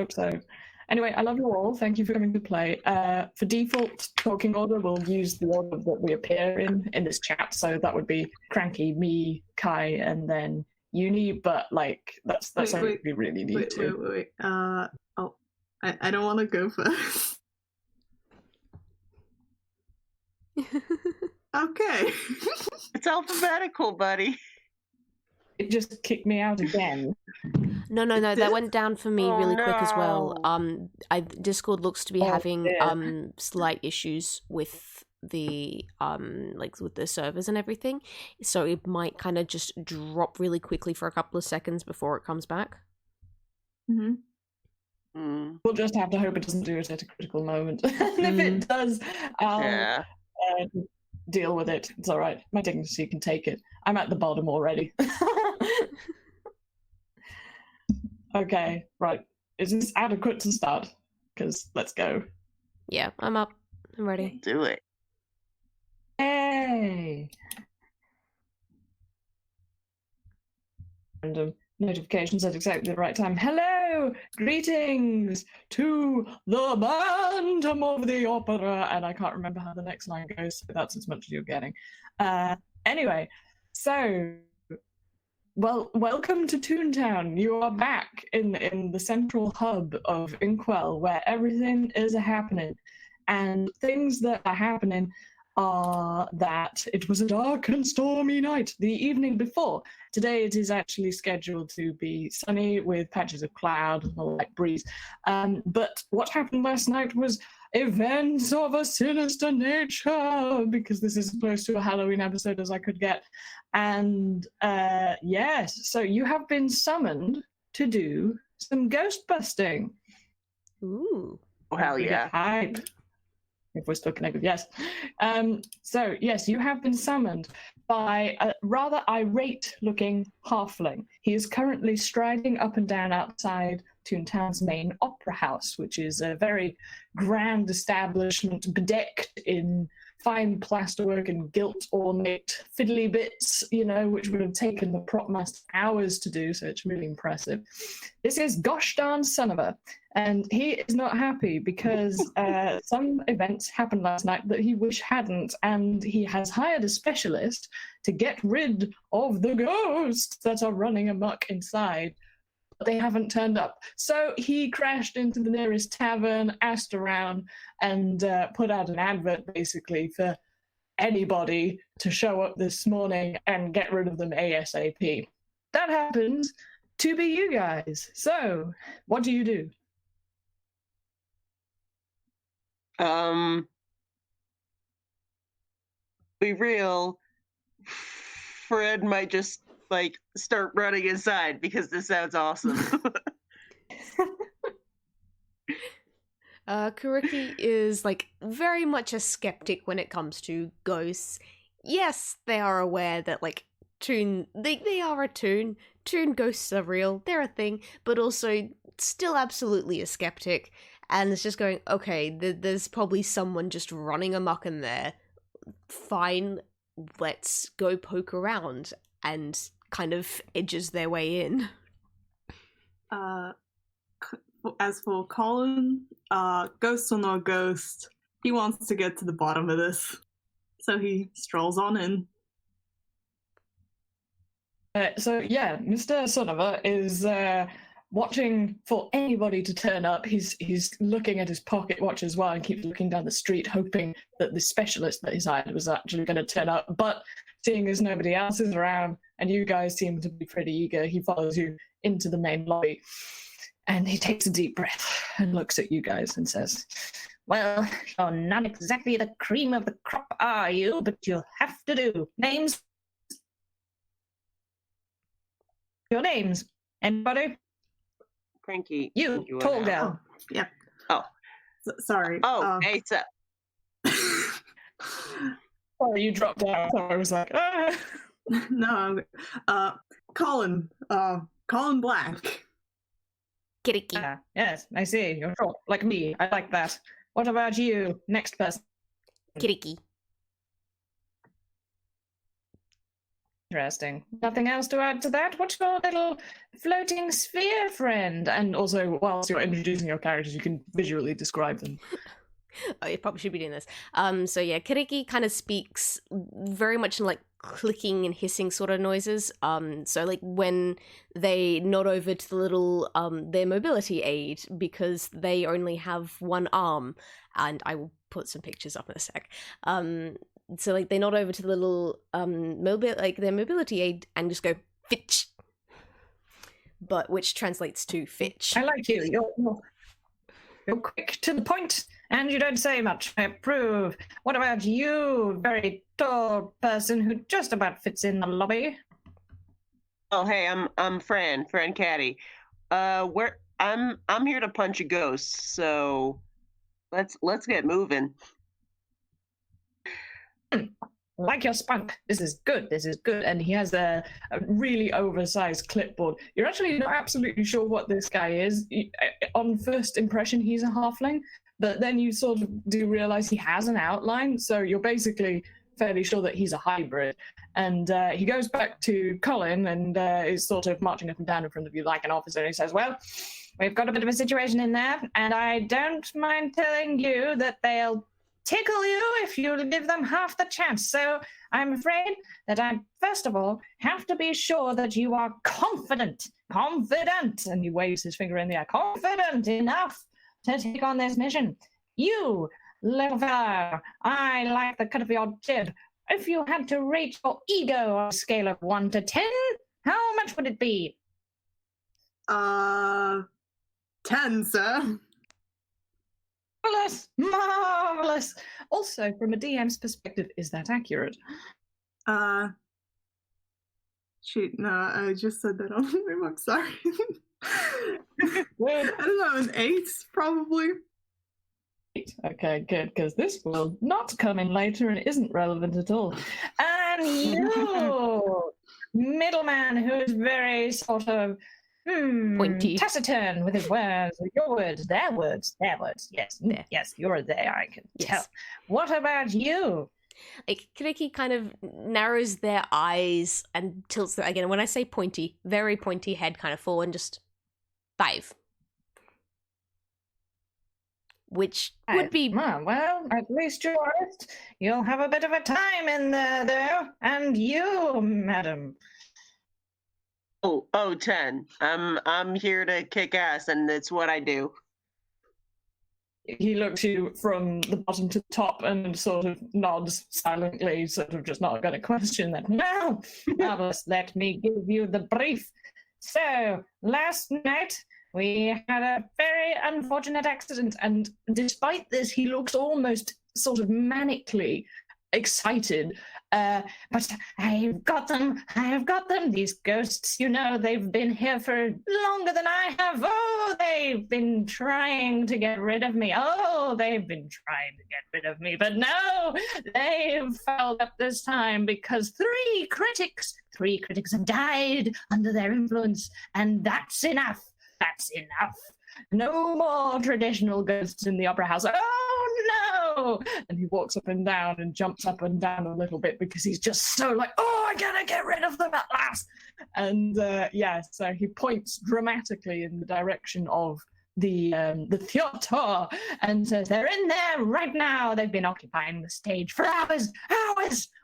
hope so. Anyway, I love you all. Thank you for coming to play. For default talking order, we'll use the order that we appear in this chat. So that would be Cranky, me, Kai, and then Uni. But like that's all we really need to. Wait. I don't want to go first. Okay. It's alphabetical, buddy. It just kicked me out again. No, that went down for me really quick as well. Discord looks to be having slight issues with the with the servers and everything, so it might kind of just drop really quickly for a couple of seconds before it comes back. We'll just have to hope it doesn't do it at a critical moment. And if it does, I'll deal with it. It's all right. My dignity can take it. I'm at the bottom already. Okay, right. Is this adequate to start? Because let's go. Yeah, I'm up. I'm ready. Do it. Hey! Random notifications at exactly the right time. Hello! Greetings to the Bantam of the Opera! And I can't remember how the next line goes, so that's as much as you're getting. Anyway, so... Well, welcome to Toontown. You are back in the central hub of Inkwell, where everything is happening. And things that are happening are that it was a dark and stormy night the evening before. Today it is actually scheduled to be sunny with patches of cloud and a light breeze. But what happened last night was events of a sinister nature, because this is as close to a Halloween episode as I could get. And yes, so you have been summoned to do some ghost busting. Ooh. Oh, hell yeah. Hype. If we're still connected, yes. So, yes, you have been summoned by a rather irate-looking halfling. He is currently striding up and down outside Toontown's main opera house, which is a very grand establishment bedecked in fine plasterwork and gilt-ornate fiddly bits, you know, which would have taken the prop master hours to do, so it's really impressive. This is gosh darn son of a, and he is not happy because some events happened last night that he wish hadn't, and he has hired a specialist to get rid of the ghosts that are running amok inside. They haven't turned up. So he crashed into the nearest tavern, asked around, and put out an advert basically for anybody to show up this morning and get rid of them ASAP. That happens to be you guys. So what do you do? Be real. Fred might just start running inside because this sounds awesome. Kuriki is very much a skeptic when it comes to ghosts. Yes, they are aware that Toon, they are a Toon. Toon ghosts are real, they're a thing, but also still absolutely a skeptic. And it's just going, okay, there's probably someone just running amok in there. Fine, let's go poke around, and kind of edges their way in. As for Colin, ghost or no ghost, he wants to get to the bottom of this. So he strolls on in. So yeah, Mr. Sonova is watching for anybody to turn up. He's looking at his pocket watch as well and keeps looking down the street, hoping that the specialist that he's hired was actually going to turn up. But seeing as nobody else is around and you guys seem to be pretty eager, he follows you into the main lobby. And he takes a deep breath and looks at you guys and says, well, you're not exactly the cream of the crop, are you? But you'll have to do. Names? Your names? Anybody? Cranky. You, tall girl. Oh, yeah. Oh. Sorry. Oh, hey, so. Oh, you dropped down. So I was like, ah. No, Colin. Colin Black. Kiriki. Yes, I see. You're short, like me. I like that. What about you? Next person. Kiriki. Interesting. Nothing else to add to that? What's your little floating sphere friend? And also, whilst you're introducing your characters, you can visually describe them. Oh, you probably should be doing this. So yeah, Kiriki kind of speaks very much in like clicking and hissing sort of noises. So like when they nod over to the little their mobility aid, because they only have one arm, and I will put some pictures up in a sec. So like they nod over to the little their mobility aid and just go fitch, but which translates to fitch. I like you. You're quick to the point, and you don't say much. I approve. What about you, very tall person who just about fits in the lobby? Oh, hey, I'm Fran Caddy. I'm here to punch a ghost, so let's get moving. Like your spunk. This is good. And he has a really oversized clipboard. You're actually not absolutely sure what this guy is. On first impression, he's a halfling, but then you sort of do realize he has an outline, so you're basically fairly sure that he's a hybrid. And he goes back to Colin and is sort of marching up and down in front of you like an officer. And he says, well, we've got a bit of a situation in there, and I don't mind telling you that they'll tickle you if you give them half the chance. So I'm afraid that I, first of all, have to be sure that you are confident, and he waves his finger in the air, confident enough to take on this mission. You, little fellow, I like the cut of your jib. If you had to rate your ego on a scale of 1 to 10, how much would it be? 10, sir. Marvelous. Also, from a DM's perspective, is that accurate? Shoot, no, I just said that on the whim. I'm sorry. I don't know, an 8, probably. 8. Okay, good, because this will not come in later and isn't relevant at all. And you, middleman, who is very sort of pointy, taciturn with his words, your words, their words. Yes, yes, you're there. I can tell. What about you? Like Kiriki kind of narrows their eyes and tilts them again. When I say pointy, very pointy head, kind of forward, and just 5, which would be well. At least you're honest. You'll have a bit of a time in there, though. And you, madam. Oh, 10. I'm here to kick ass, and it's what I do. He looks you from the bottom to the top and sort of nods silently, sort of just not going to question that. Now, marvelous, let me give you the brief. So, last night, we had a very unfortunate accident, and despite this, he looks almost sort of manically excited. But I've got them, these ghosts, you know, they've been here for longer than I have. Oh, they've been trying to get rid of me. But no, they've fouled up this time because three critics have died under their influence, and that's enough. No more traditional ghosts in the opera house. Oh no! And he walks up and down and jumps up and down a little bit because he's just so like, oh, I gotta get rid of them at last. And so he points dramatically in the direction of the theater and says, they're in there right now. They've been occupying the stage for hours,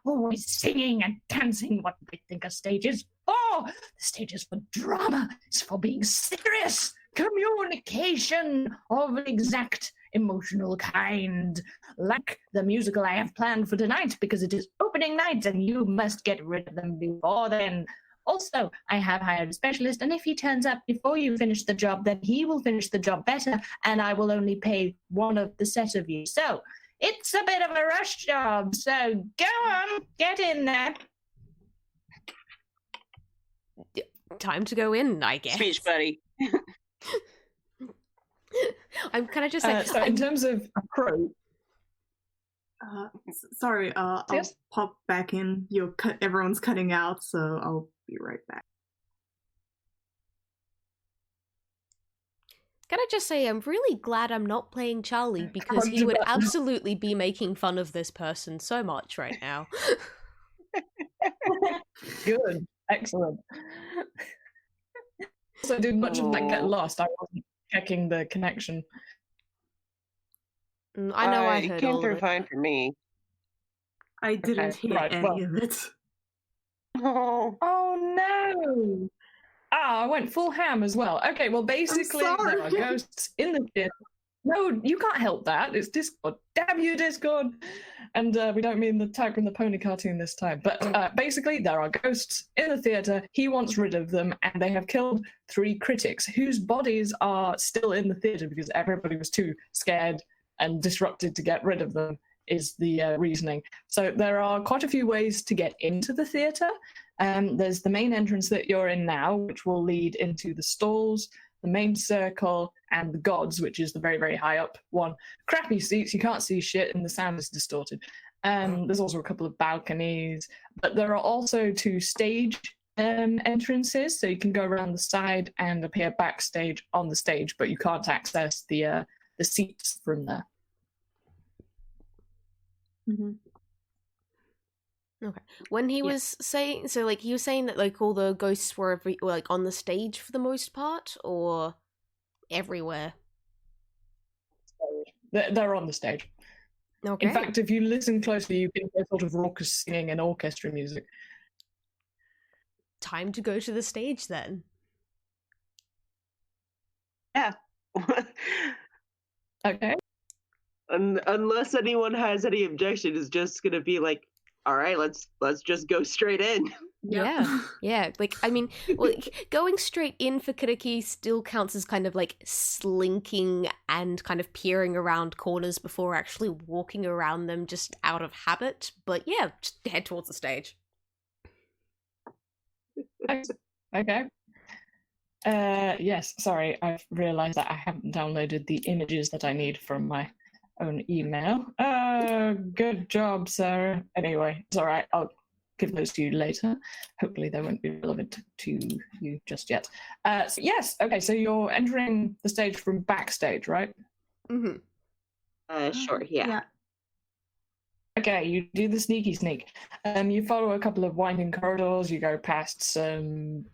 always singing and dancing. What do they think a stage is for? The stage is for drama. It's for being serious. Communication of an exact emotional kind, like the musical I have planned for tonight, because it is opening night and you must get rid of them before then. Also, I have hired a specialist, and if he turns up before you finish the job, then he will finish the job better, and I will only pay one of the set of you. So, it's a bit of a rush job, so go on, get in there. Time to go in, I guess. Speech buddy. I'm kind of just like... So in terms of approach... Sorry, yes? I'll pop back in. Everyone's cutting out, so I'll be right back. Can I just say, I'm really glad I'm not playing Charlie, because he would absolutely be making fun of this person so much right now. Good. Excellent. So did much of that get lost? I wasn't checking the connection. I know I it heard came all through of it. fine for me. I didn't Okay, hear right, any well. of it. Oh, Oh no! Ah, I went full ham as well. Okay, well basically there are sorry. ghosts in the theatre. No, you can't help that. It's Discord. Damn you, Discord! And we don't mean the Tiger and the Pony cartoon this time. But basically, there are ghosts in the theatre. He wants rid of them, and they have killed 3 critics whose bodies are still in the theatre because everybody was too scared and disrupted to get rid of them, is the reasoning. So there are quite a few ways to get into the theatre. There's the main entrance that you're in now, which will lead into the stalls, the main circle, and the gods, which is the very, very high up one. Crappy seats, you can't see shit, and the sound is distorted. There's also a couple of balconies, but there are also 2 stage entrances, so you can go around the side and appear backstage on the stage, but you can't access the seats from there. Mm-hmm. Okay. When he was saying, so like he was saying that like all the ghosts were like on the stage for the most part, or everywhere. They're on the stage. Okay. In fact, if you listen closely, you can hear sort of raucous singing and orchestra music. Time to go to the stage then. yeah. Okay. Unless anyone has any objection, it's just gonna be like, all right, let's just go straight in. Yeah. Like, I mean, well, going straight in for Kiriki still counts as kind of like slinking and kind of peering around corners before actually walking around them just out of habit. But yeah, just head towards the stage. Okay. Yes, sorry, I've realised that I haven't downloaded the images that I need from my own email. Good job, Sarah. Anyway, it's alright, I'll give those to you later. Hopefully they won't be relevant to you just yet. So yes, okay, so you're entering the stage from backstage, right? Mm-hmm. Sure, yeah. Okay, you do the sneaky sneak. You follow a couple of winding corridors, you go past some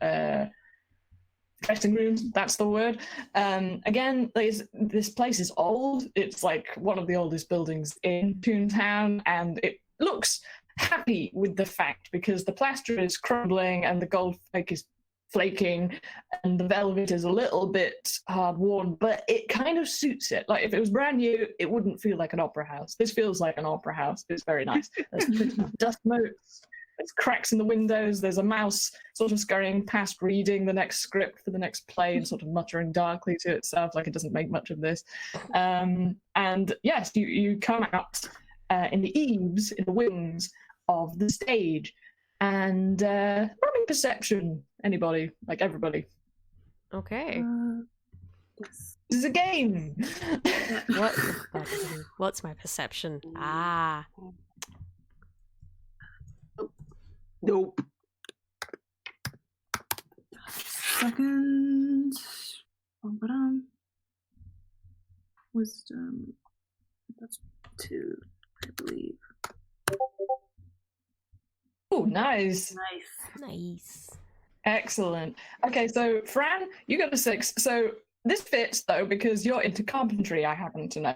dressing rooms, that's the word. Again, this place is old. It's like one of the oldest buildings in Toontown, and it looks happy with the fact because the plaster is crumbling and the gold flake is flaking and the velvet is a little bit hard worn, but it kind of suits it. Like if it was brand new, it wouldn't feel like an opera house. This feels like an opera house. It's very nice. There's pretty dust motes. There's cracks in the windows. There's a mouse sort of scurrying past reading the next script for the next play and sort of muttering darkly to itself like it doesn't make much of this. And yes, you come out in the eaves, in the wings of the stage. And running perception, anybody, like everybody. Okay. Yes. This is a game. What's my perception? Ah. Nope. Second. Wisdom. That's 2, I believe. Oh, nice. Nice. Excellent. Okay, so Fran, you got a 6. So this fits though because you're into carpentry, I happen to know.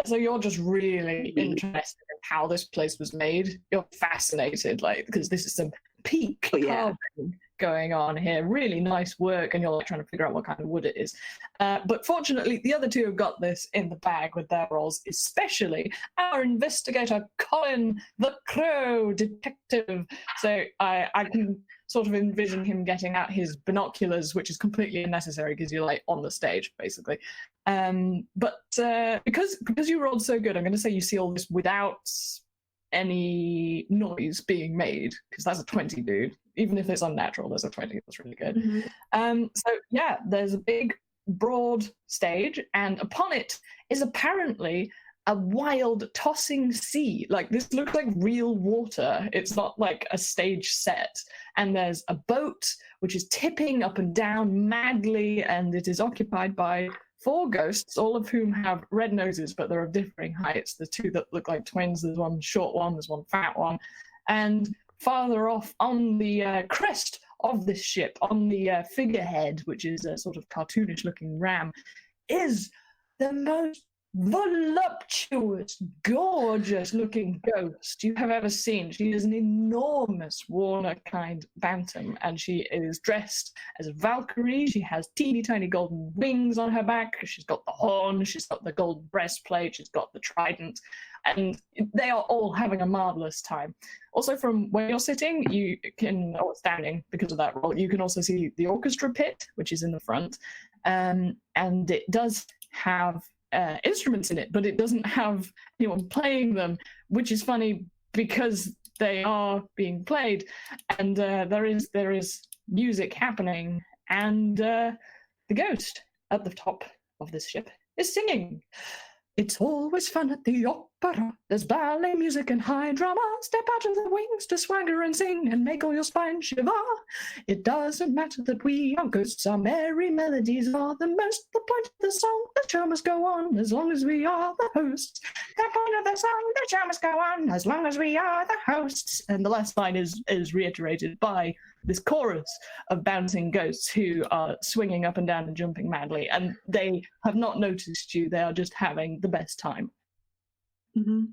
So you're just really interested in how this place was made. You're fascinated, like, because this is some peak carving going on here. Really nice work, and you're like trying to figure out what kind of wood it is. But fortunately, the other 2 have got this in the bag with their roles, especially our investigator, Colin the Crow detective. So I can sort of envision him getting out his binoculars, which is completely unnecessary because you're like on the stage, basically. But because you rolled so good, I'm going to say you see all this without any noise being made, because that's a 20, dude. Even if it's unnatural, there's a 20. That's really good. Mm-hmm. So yeah, there's a big, broad stage, and upon it is apparently a wild, tossing sea. Like, this looks like real water. It's not like a stage set. And there's a boat which is tipping up and down madly, and it is occupied by 4 ghosts, all of whom have red noses, but they're of differing heights. The 2 that look like twins, there's one short one, there's one fat one. And farther off on the crest of this ship, on the figurehead, which is a sort of cartoonish looking ram, is the most voluptuous, gorgeous looking ghost you have ever seen. She is an enormous Warner-kind bantam, and she is dressed as a Valkyrie. She has teeny tiny golden wings on her back. She's got the horn, she's got the gold breastplate, she's got the trident, and they are all having a marvelous time. Also, from where you're sitting, you can, or standing because of that role, you can also see the orchestra pit, which is in the front, and it does have instruments in it, but it doesn't have anyone playing them, which is funny because they are being played, and there is music happening, and the ghost at the top of this ship is singing. It's always fun at the opera. There's ballet music and high drama. Step out of the wings to swagger and sing and make all your spine shiver. It doesn't matter that we are ghosts. Our merry melodies are the most. The point of the song, the show must go on as long as we are the hosts. The point of the song, the show must go on as long as we are the hosts. And the last line is reiterated by this chorus of bouncing ghosts who are swinging up and down and jumping madly, and they have not noticed you. They are just having the best time. Mm-hmm.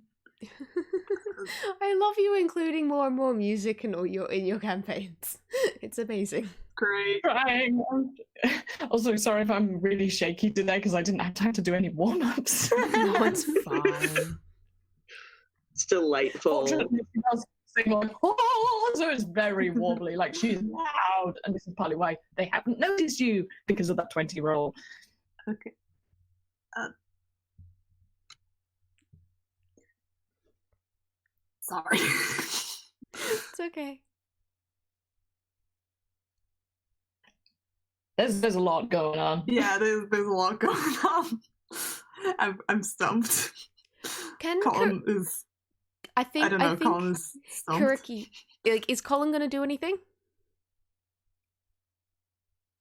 I love you including more and more music in your campaigns. It's amazing. Great. Trying. Also, sorry if I'm really shaky today because I didn't have time to do any warm-ups. No, it's fine. It's delightful. Fortunately, she does sing like, oh, so it's very wobbly, like she's loud, and this is partly why they haven't noticed you because of that 20 roll. Okay. Sorry. It's okay. There's a lot going on. Yeah, there's a lot going on. I'm stumped. Colin is. I think Colin is stumped. Kuriki, like, is Colin gonna do anything?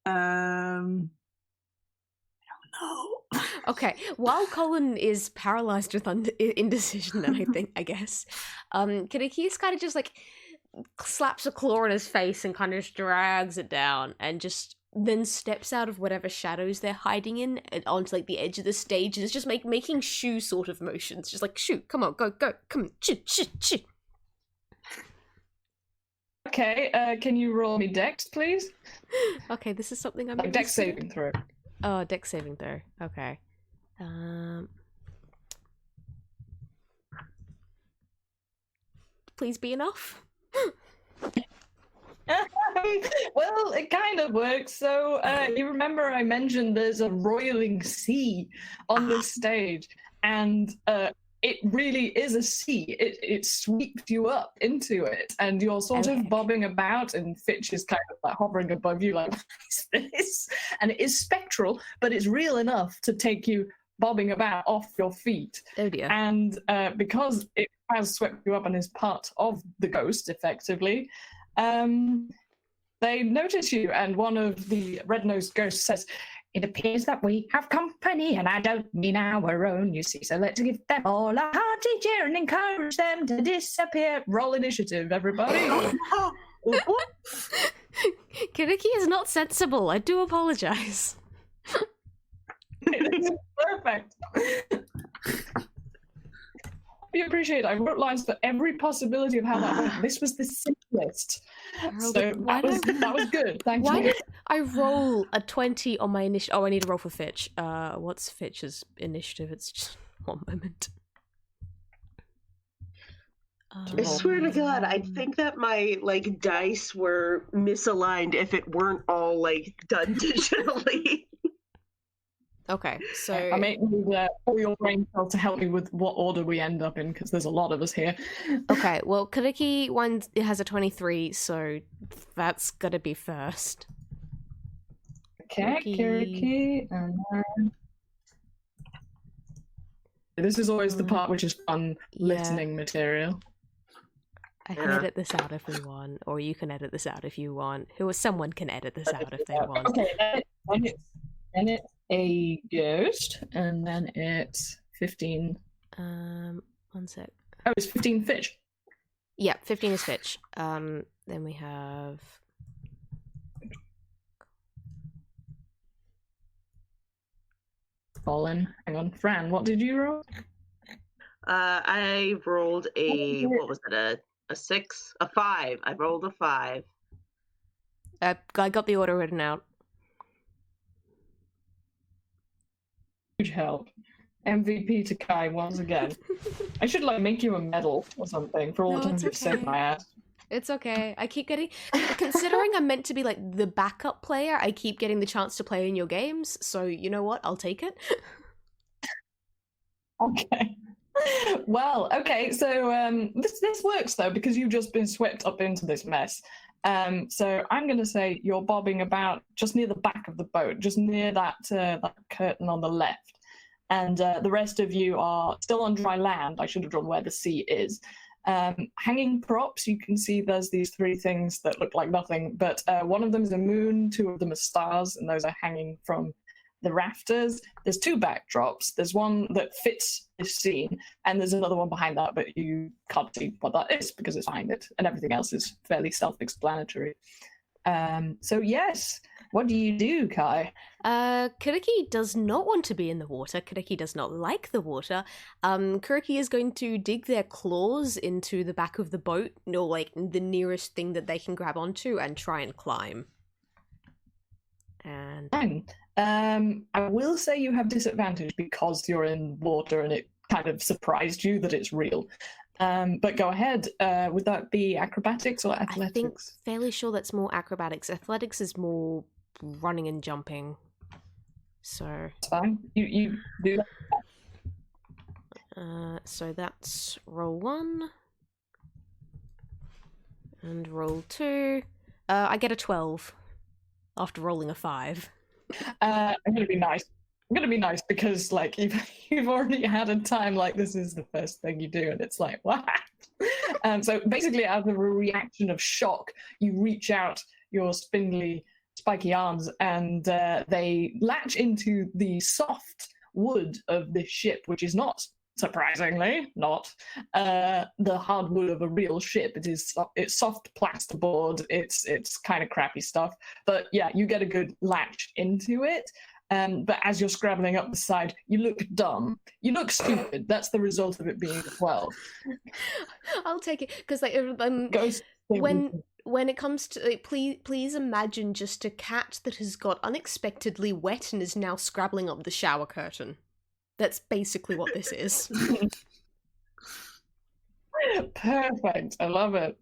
I don't know. Okay, while Colin is paralyzed with indecision, I guess, Kiriki's kind of just like slaps a claw on his face and kind of just drags it down, and just then steps out of whatever shadows they're hiding in and onto like the edge of the stage, and is just making shoo sort of motions, just like shoo, come on, go, come on, shoo, shoo, shoo. Okay, can you roll me dex, please? Okay, this is something I'm like dex saving throw. Oh, dex saving throw. Okay. Please be enough. Well, it kind of works. So you remember I mentioned there's a roiling sea on this stage, and it really is a sea. It sweeps you up into it, and you're sort of bobbing about, and Fitch is kind of like hovering above you like, what is this? And it is spectral, but it's real enough to take you bobbing about off your feet. Oh dear. And because it has swept you up and is part of the ghost, effectively, they notice you, and one of the red-nosed ghosts says, "It appears that we have company, and I don't mean our own, you see, so let's give them all a hearty cheer and encourage them to disappear." Roll initiative, everybody. Kiriki is not sensible. I do apologize. It's perfect. You appreciate it. I wrote lines for every possibility of how that went. This was the simplest. So that was good. Thank you. Why did I roll a 20 on my initiative? Oh, I need to roll for Fitch. What's Fitch's initiative? It's just one moment. I swear to God, I think that my like dice were misaligned if it weren't all like done digitally. Okay, so I may need all your brain cells to help me with what order we end up in, because there's a lot of us here. Okay, well, Kiriki one has a 23, so that's gotta be first. Okay, Kiriki, and then... This is always the part which is fun listening material. I can edit this out if we want, or you can edit this out if you want. Someone can edit this out if they want. Okay, and it's a ghost, and then it's 15. 1 sec. Oh, it's 15 Fitch. Yeah, 15 is Fitch. Then we have... Colin. Hang on. Fran, what did you roll? I rolled what was it? A 6? A 5. I rolled a 5. I got the order written out. Huge help. MVP to Kai once again. I should make you a medal or something for all the times you've saved my ass. It's okay. I keep getting... Considering I'm meant to be the backup player, I keep getting the chance to play in your games, so you know what? I'll take it. Okay. Well, okay, so this works though, because you've just been swept up into this mess. So I'm going to say you're bobbing about just near the back of the boat, just near that curtain on the left. And the rest of you are still on dry land. I should have drawn where the sea is. Hanging props, you can see there's these 3 things that look like nothing, but one of them is a moon, 2 of them are stars, and those are hanging from the rafters. There's 2 backdrops. There's one that fits this scene, and there's another one behind that, but you can't see what that is because it's behind it, and everything else is fairly self-explanatory. So yes, what do you do, Kai? Kuriki does not want to be in the water. Kuriki does not like the water. Kuriki is going to dig their claws into the back of the boat, or the nearest thing that they can grab onto, and try and climb. And I will say you have disadvantage because you're in water and it kind of surprised you that it's real. But go ahead. Would that be acrobatics or athletics? I think fairly sure that's more acrobatics. Athletics is more running and jumping. So it's fine. You do that. So that's roll 1 and roll 2. I get a 12 after rolling a 5. I'm gonna be nice. I'm gonna be nice because you've already had a time this is the first thing you do, and it's what? So basically, out of a reaction of shock, you reach out your spindly, spiky arms, and they latch into the soft wood of this ship, which is not, surprisingly, not the hard wood of a real ship. It's soft plasterboard. It's kind of crappy stuff, but yeah, you get a good latch into it. But as you're scrabbling up the side, you look dumb. You look stupid. That's the result of it being a 12. I'll take it because when it comes to please imagine just a cat that has got unexpectedly wet and is now scrabbling up the shower curtain. That's basically what this is. Perfect. I love it.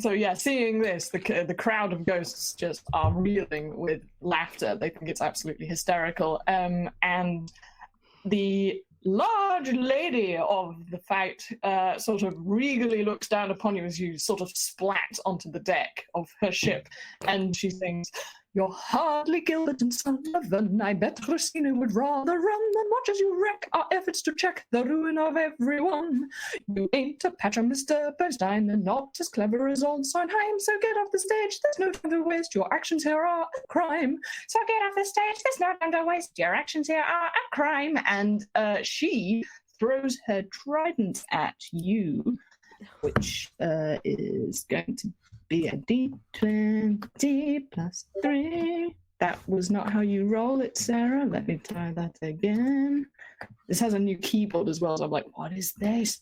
So yeah, seeing this, the crowd of ghosts just are reeling with laughter. They think it's absolutely hysterical. And the large lady of the fight sort of regally looks down upon you as you sort of splat onto the deck of her ship, and she sings, "You're hardly Gilbert and Sullivan. I bet Christina would rather run than watch as you wreck our efforts to check the ruin of everyone. You ain't a patch on Mr. Bernstein and not as clever as old Sondheim. So get off the stage, there's no time to waste. Your actions here are a crime. So get off the stage, there's no time to waste. Your actions here are a crime." And she throws her trident at you, which is going to be a d20 plus 3. That was not how you roll it, Sarah. Let me try that again. This has a new keyboard as well, so I'm like, what is this?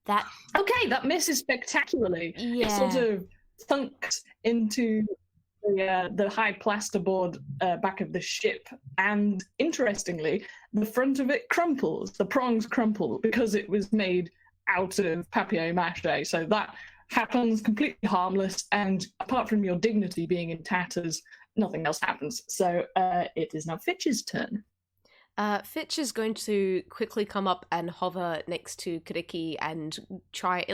Okay, that misses spectacularly. Yeah. It sort of thunks into the high plasterboard back of the ship, and interestingly, the front of it crumples. The prongs crumple because it was made out of papier-mâché, so that happens completely harmless, and apart from your dignity being in tatters, nothing else happens. So it is now Fitch's turn. Fitch is going to quickly come up and hover next to Kuriki and try,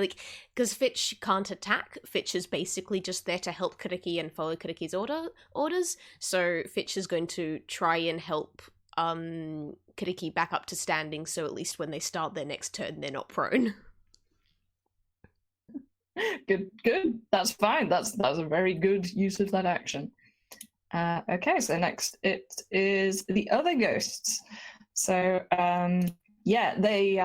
because Fitch can't attack. Fitch is basically just there to help Kuriki and follow Kuriki's orders. So Fitch is going to try and help Kuriki back up to standing, so at least when they start their next turn, they're not prone. Good. That's fine. That's a very good use of that action. Okay, so next it is the other ghosts. So they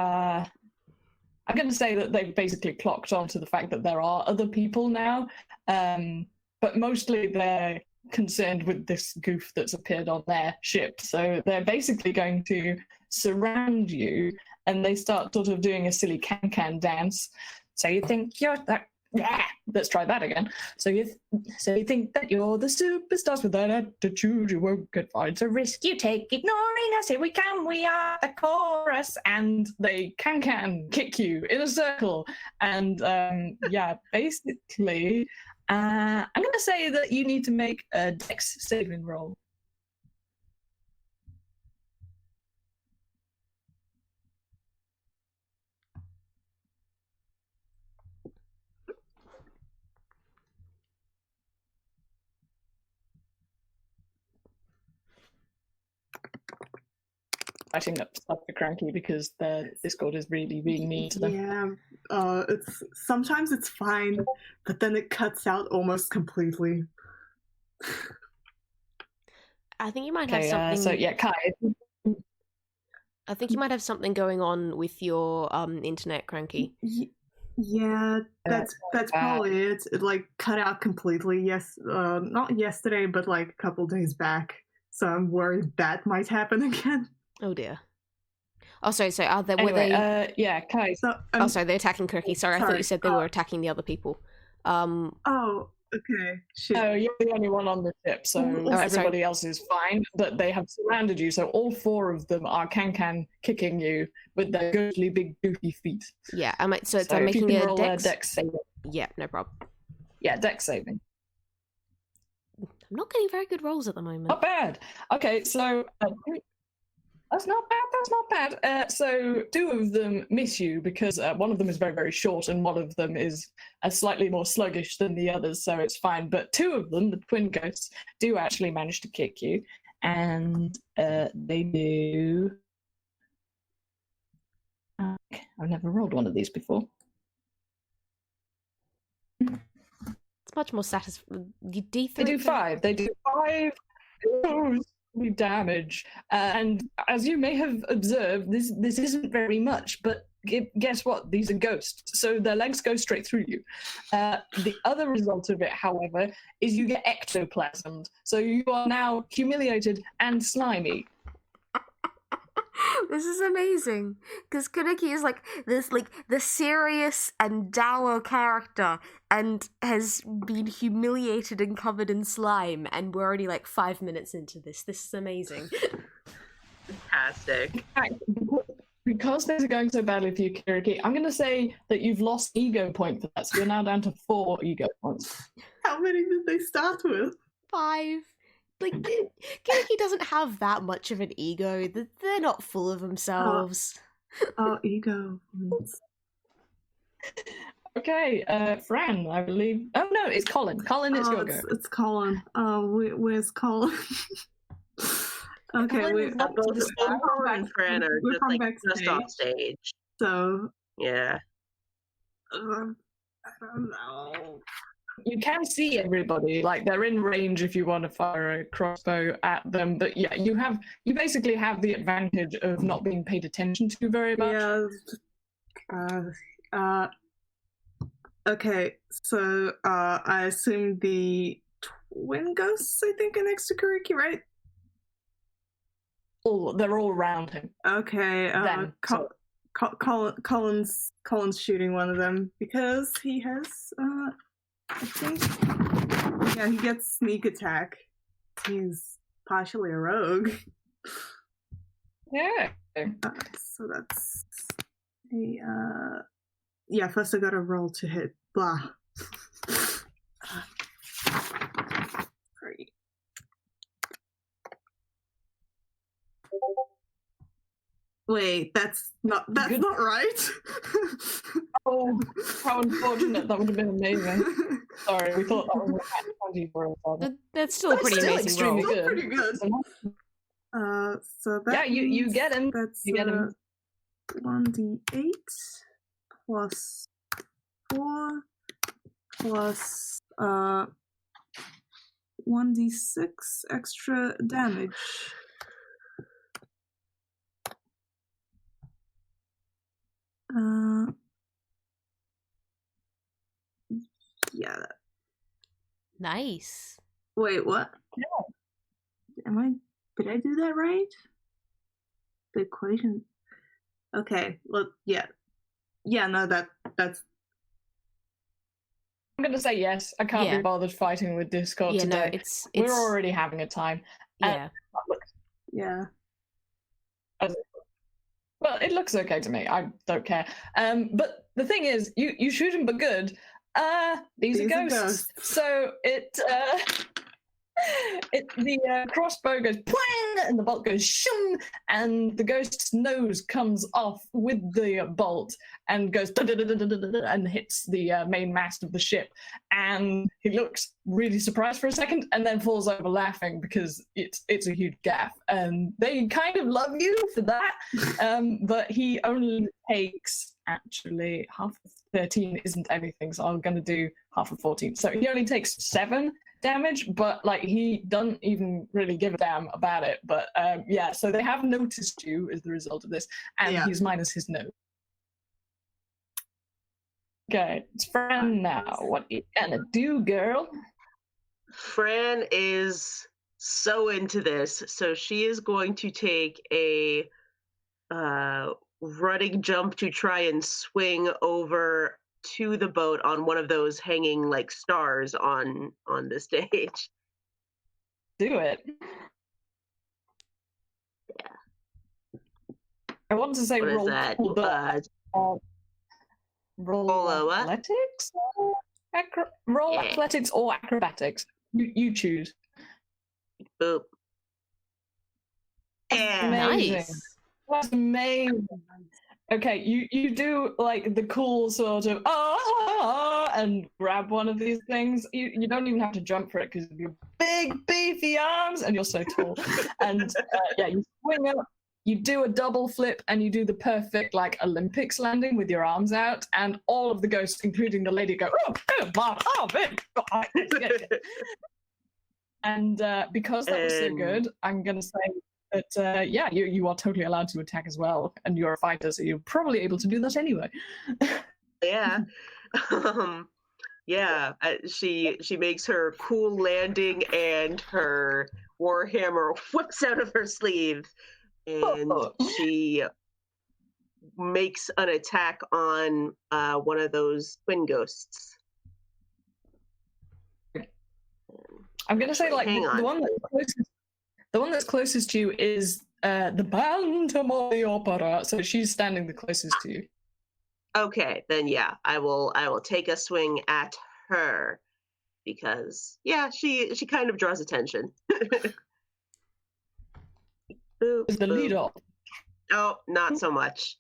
I'm going to say that they've basically clocked on to the fact that there are other people now, but mostly they're concerned with this goof that's appeared on their ship. So they're basically going to surround you, and they start sort of doing a silly can-can dance. So you think you're that... Yeah, let's try that again. So you think that you're the superstars with that attitude, you won't get far. It's a risk you take, ignoring us. Here we come, we are the chorus. And they can kick you in a circle. And yeah, basically, I'm going to say that you need to make a dex saving roll. Writing up stuff for Cranky because the Discord is really mean to them. Yeah, sometimes it's fine, but then it cuts out almost completely. I think you might have something. So yeah, Kai. I think you might have something going on with your internet, Cranky. Yeah, that's probably it. It like cut out completely. Yes, not yesterday, but like a couple days back. So I'm worried that might happen again. Oh dear. Oh, sorry. So are they? Anyway, were they? Yeah, Kai. So, oh, sorry. They're attacking Cookie. Sorry, I thought you said they were attacking the other people. Oh, okay. Shit. No, you're the only one on the ship, so everybody else is fine. But they have surrounded you, so all four of them are can kicking you with their ghostly big goofy feet. Yeah, I'm making a dex saving. Yeah, no problem. Yeah, dex saving. I'm not getting very good rolls at the moment. Not bad. Okay, so that's not bad. That's not bad. So two of them miss you because one of them is very, very short and one of them is slightly more sluggish than the others, so it's fine. But two of them, the twin ghosts, do actually manage to kick you, and they do... Okay, I've never rolled one of these before. It's much more satisfying. You D3. They do 5. They do 5 damage, and as you may have observed, this isn't very much, but guess what? These are ghosts, so their legs go straight through you. The other result of it, however, is you get ectoplasmed, so you are now humiliated and slimy. This is amazing because Kaneki is like this, like the serious and dour character, and has been humiliated and covered in slime. And we're already like 5 minutes into this. This is amazing. Fantastic. In fact, because things are going so badly for you, Kiriki, I'm going to say that you've lost ego point for that. So you're now down to 4 ego points. How many did they start with? 5. Like, Kaneki doesn't have that much of an ego. They're not full of themselves. Oh, ego. Okay, Fran, I believe. Oh no, it's Colin. Colin, it's your go. It's Colin. Where's Colin? Okay, both Colin and Fran are just off stage. So yeah. I don't know. You can see everybody, like they're in range if you want to fire a crossbow at them. But yeah, you basically have the advantage of not being paid attention to very much. Yeah. Okay, so I assume the twin ghosts, I think, are next to Kuriki, right? They're all around him. Okay. Colin's shooting one of them because he has I think, yeah, he gets sneak attack. He's partially a rogue. Yeah. So that's a yeah. First, I got to roll to hit. Blah. 3. Wait, that's not right. Oh, how unfortunate! That would have been amazing. Sorry, we thought that was a 20 for us. That's still a pretty amazing roll. Still pretty good. So that yeah, you get him. That's you get him. 1d8 plus 4 plus 1d6 extra damage. Yeah. Nice. Wait, what? Yeah. Did I do that right? The equation. Okay. Well, yeah. Yeah. No, that's. I'm gonna say yes. I can't be bothered fighting with Discord Yeah, today. no, it's We're already having a time. Yeah. Yeah. Well, it looks okay to me. I don't care. But the thing is, you shoot him, but good. These are ghosts. So the crossbow goes pwang, and the bolt goes shung, and the ghost's nose comes off with the bolt and goes and hits the main mast of the ship. And he looks really surprised for a second, and then falls over laughing because it's a huge gaffe. And they kind of love you for that, but he only takes actually half of 13 isn't everything, so I'm going to do half of 14. So he only takes 7 damage, but like he doesn't even really give a damn about it. But yeah, so they have noticed you as the result of this, and he's minus his nose. Okay, it's Fran now. What you gonna do, girl? Fran is so into this, so she is going to take a running jump to try and swing over to the boat on one of those hanging like stars on the stage. Do it. Yeah. I want to say what roll is that? Roll athletics? Roll athletics or acrobatics. You choose. Boop. And nice. That's amazing. Okay, you do like the cool sort of and grab one of these things. You don't even have to jump for it because of your big beefy arms and you're so tall. And yeah, you swing up, you do a double flip, and you do the perfect like Olympics landing with your arms out, and all of the ghosts, including the lady, go and because that was so good, I'm gonna say that yeah, you are totally allowed to attack as well, and you're a fighter, so you're probably able to do that anyway. Yeah. Yeah, she makes her cool landing, and her warhammer whips out of her sleeve, and she makes an attack on one of those twin ghosts. I'm gonna say like the one that's closest to you is the Bantam of the opera, so she's standing the closest to you. Okay, then yeah, I will take a swing at her because yeah, she kind of draws attention. Is the leader? Oh, not so much.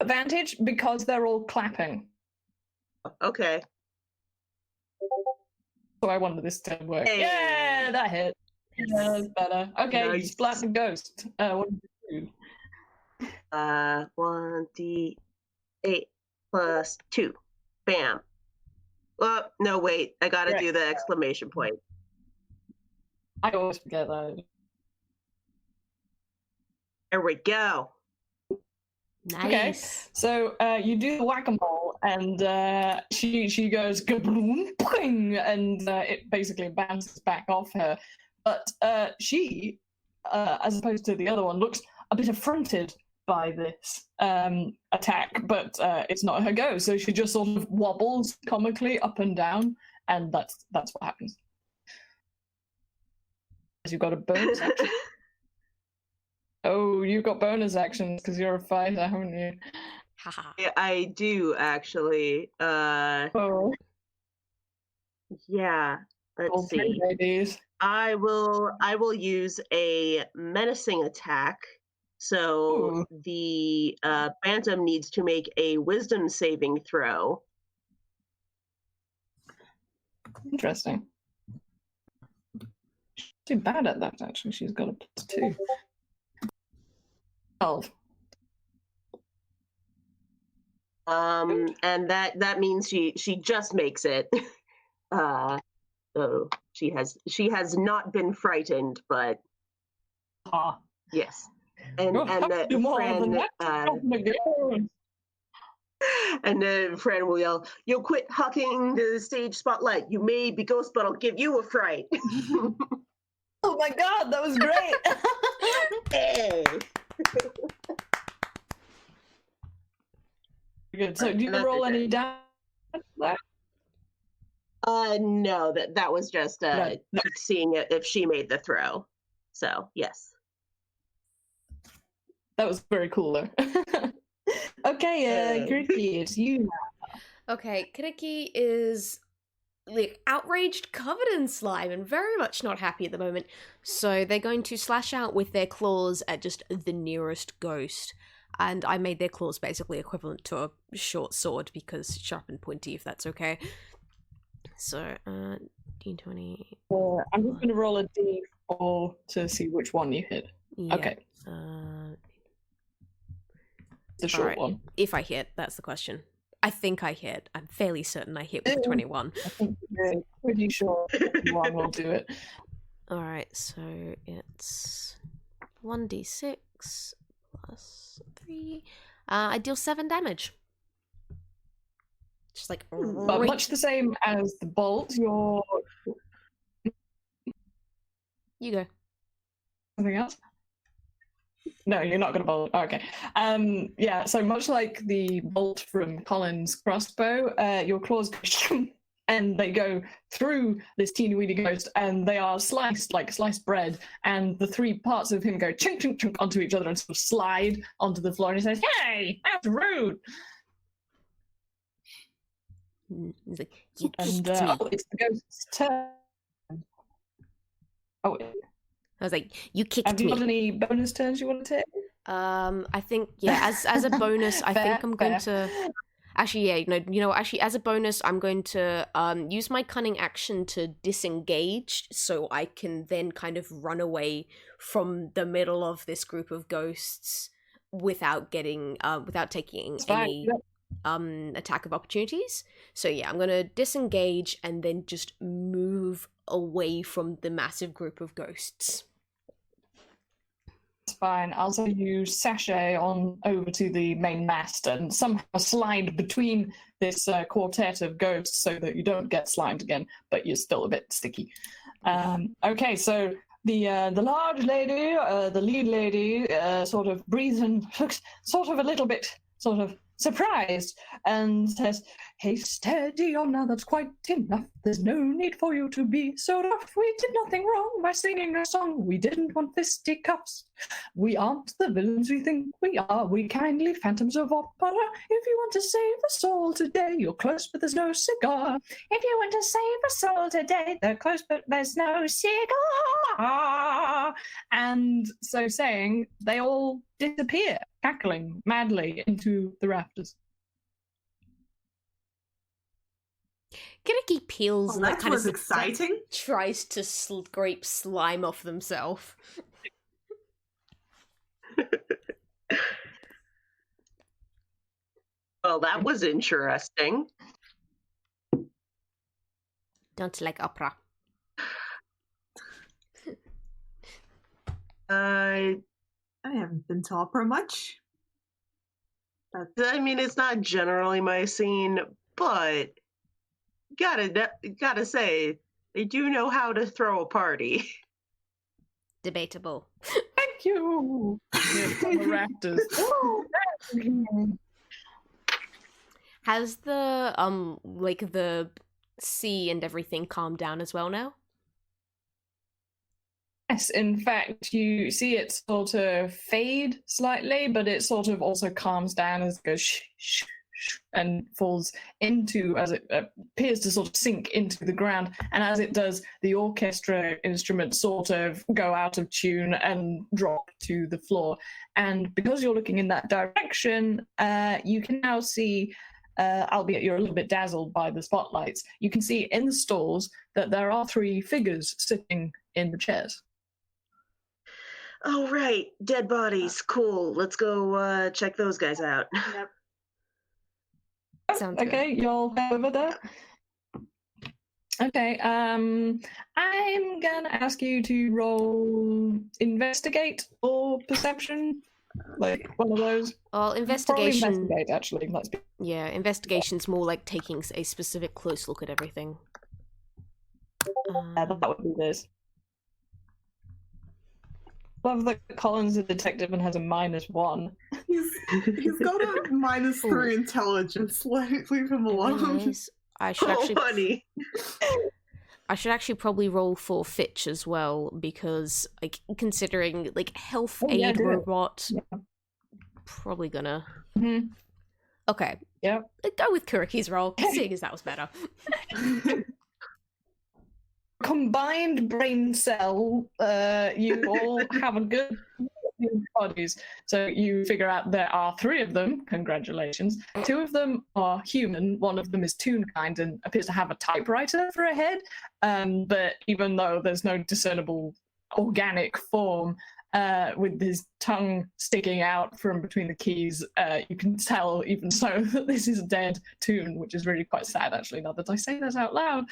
Advantage because they're all clapping. Okay. So I wanted this to work. Hey. Yeah, that hit. Yeah, that's better. Okay, nice. You splat the ghost. What did you do? 1d8 plus 2. Bam. Oh, no, wait. I gotta do the exclamation point. I always forget that. There we go. Nice. Okay, so you do the whack-a-mole, and she goes kaboom, boing, and it basically bounces back off her. But she, as opposed to the other one, looks a bit affronted by this attack, but it's not her go. So she just sort of wobbles comically up and down, and that's what happens. You've got a bonus action. Oh, you've got bonus actions because you're a fighter, haven't you? Yeah, I do actually. Yeah. Let's see. Ladies. I will use a menacing attack. So the Bantam needs to make a wisdom saving throw. Interesting. She's too bad at that, actually. She's got a +2. 12. And that means she just makes it. So she has not been frightened, but yes. And Fran, And then Fran will yell, "You'll quit hugging the stage spotlight. You may be ghost, but I'll give you a fright." Oh my god, that was great! Hey. Good. So, Right, do you and that's roll it. any damage? No, that was just No. seeing if she made the throw. So yes. That was very cool, though. Okay, Gricky, it's you. Okay, Kaneki is like outraged, covered in slime, and very much not happy at the moment. So they're going to slash out with their claws at just the nearest ghost. And I made their claws basically equivalent to a short sword because sharp and pointy, if that's okay. So, D20. I'm just going to roll a D4 to see which one you hit. Yeah. Okay. The short Alright. one. If I hit, that's the question. I think I hit. I'm fairly certain I hit with 21. I think you're pretty sure one will do it. Alright, so it's 1d6 plus 3. I deal 7 damage. Just like But much the same as the bolt, you're... You go. Something else? No, you're not going to bolt. Okay. Yeah, so much like the bolt from Colin's crossbow, your claws go and they go through this teeny-weeny ghost, and they are sliced like sliced bread, and the three parts of him go chunk, chunk, chunk onto each other and sort of slide onto the floor, and he says, "Hey, that's rude!" He's like, you And kicked me. it's the ghost's turn. Oh, I was like, you kicked have you me. got any bonus turns you want to take? I think, yeah, as a bonus, I think I'm going to... Actually, yeah, actually, as a bonus, I'm going to use my cunning action to disengage, so I can then kind of run away from the middle of this group of ghosts without taking any attack of opportunities. So yeah, I'm going to disengage and then just move away from the massive group of ghosts. Fine. I'll send you sashay on over to the main mast and somehow slide between this quartet of ghosts so that you don't get slimed again, but you're still a bit sticky. Okay, so the large lady, the lead lady, sort of breathes and looks sort of a little bit sort of surprised and says, "Hey, steady on now, that's quite enough. There's no need for you to be so rough. We did nothing wrong by singing a song. We didn't want fisticuffs. We aren't the villains we think we are. We kindly phantoms of opera. If you want to save a soul today, you're close but there's no cigar. If you want to save a soul today, they're close but there's no cigar." And so saying, they all disappear, cackling madly into the rafters. Kaneki peels and that kind was of exciting. tries to scrape slime off themselves. Well, that was interesting. Don't like opera. I haven't been to opera much. I mean, it's not generally my scene, but gotta say, they do know how to throw a party. Debatable. Thank you. From the rafters. Has the the sea and everything calmed down as well now? Yes, in fact, you see it sort of fade slightly, but it sort of also calms down as it goes shh, shh, shh, and falls into, as it appears to sort of sink into the ground. And as it does, the orchestra instruments sort of go out of tune and drop to the floor. And because you're looking in that direction, you can now see, albeit you're a little bit dazzled by the spotlights, you can see in the stalls that there are 3 figures sitting in the chairs. Oh, right. Dead bodies. Cool. Let's go check those guys out. Yep. Sounds Okay, you'll head over there. Okay, I'm gonna ask you to roll investigate or perception. Like one of those. Well, Probably investigation. investigate, actually. Let's be... Yeah, investigation's more like taking a specific close look at everything. that would be this. Love that Colin's a detective and has a -1. He's got a -3 intelligence. Leave him alone. Anyways, I should actually. Funny. I should actually probably roll for Fitch as well, because like considering like health aid robot, probably gonna. Mm-hmm. Okay. Yeah. Go with Kuriki's roll, seeing as that was better. Combined brain cell, you all have a good bodies. So you figure out there are 3 of them. Congratulations. 2 of them are human. 1 of them is toon-kind and appears to have a typewriter for a head. But even though there's no discernible organic form, with his tongue sticking out from between the keys, you can tell even so that this is a dead toon, which is really quite sad, actually, now that I say that out loud.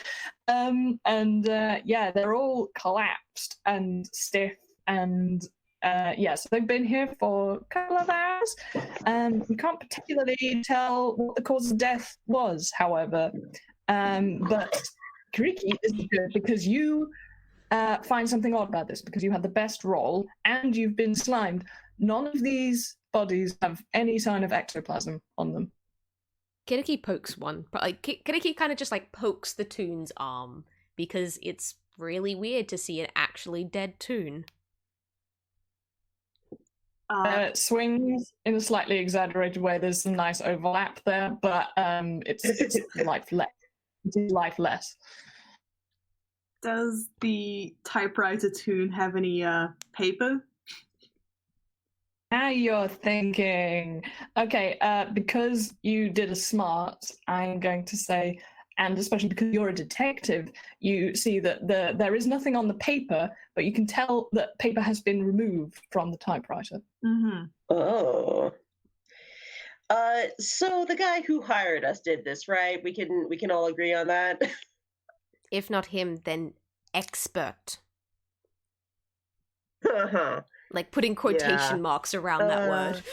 Yeah, they're all collapsed and stiff, and so they've been here for a couple of hours. We can't particularly tell what the cause of death was, however. But Kiriki is good because you find something odd about this, because you had the best roll and you've been slimed. None of these bodies have any sign of ectoplasm on them. Kiriki pokes one, but like Kiriki kind of just like pokes the toon's arm, because it's really weird to see an actually dead toon. Swings in a slightly exaggerated way. There's some nice overlap there, but it's lifeless. It is lifeless. Does the typewriter toon have any paper? Now you're thinking. Okay, because you did a smart, I'm going to say, and especially because you're a detective, you see that there is nothing on the paper, but you can tell that paper has been removed from the typewriter. Mm-hmm. Oh. So the guy who hired us did this, right? We can all agree on that. If not him, then expert. Uh-huh. Like putting quotation marks around that word.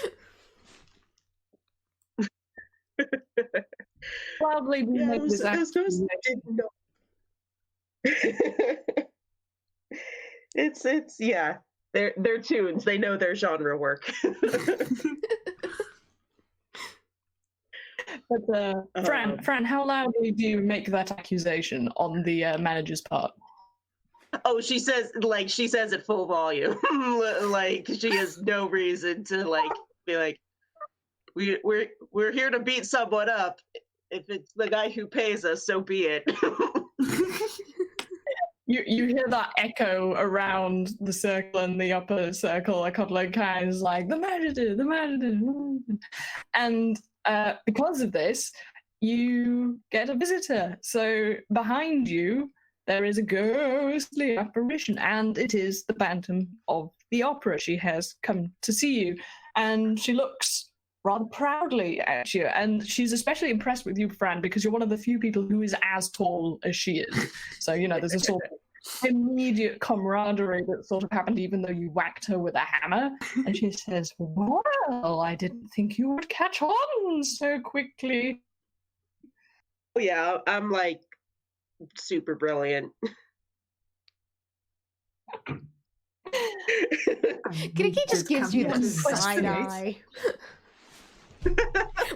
Probably those didn't know. It's yeah. They're tunes. They know their genre work. But Fran, how loudly do you make that accusation on the manager's part? Oh, she says at full volume. Like she has no reason to like be like, we're here to beat someone up. If it's the guy who pays us, so be it. You hear that echo around the circle and the upper circle a couple of times, like the manager, and because of this, you get a visitor. So behind you, there is a ghostly apparition, and it is the Bantam of the opera. She has come to see you, and she looks rather proudly at you, and she's especially impressed with you, Fran, because you're one of the few people who is as tall as she is. So, there's a sort of immediate camaraderie that sort of happened even though you whacked her with a hammer. And she says, well, I didn't think you would catch on so quickly. Oh yeah, I'm like super brilliant. Kiriki just gives you the side eye.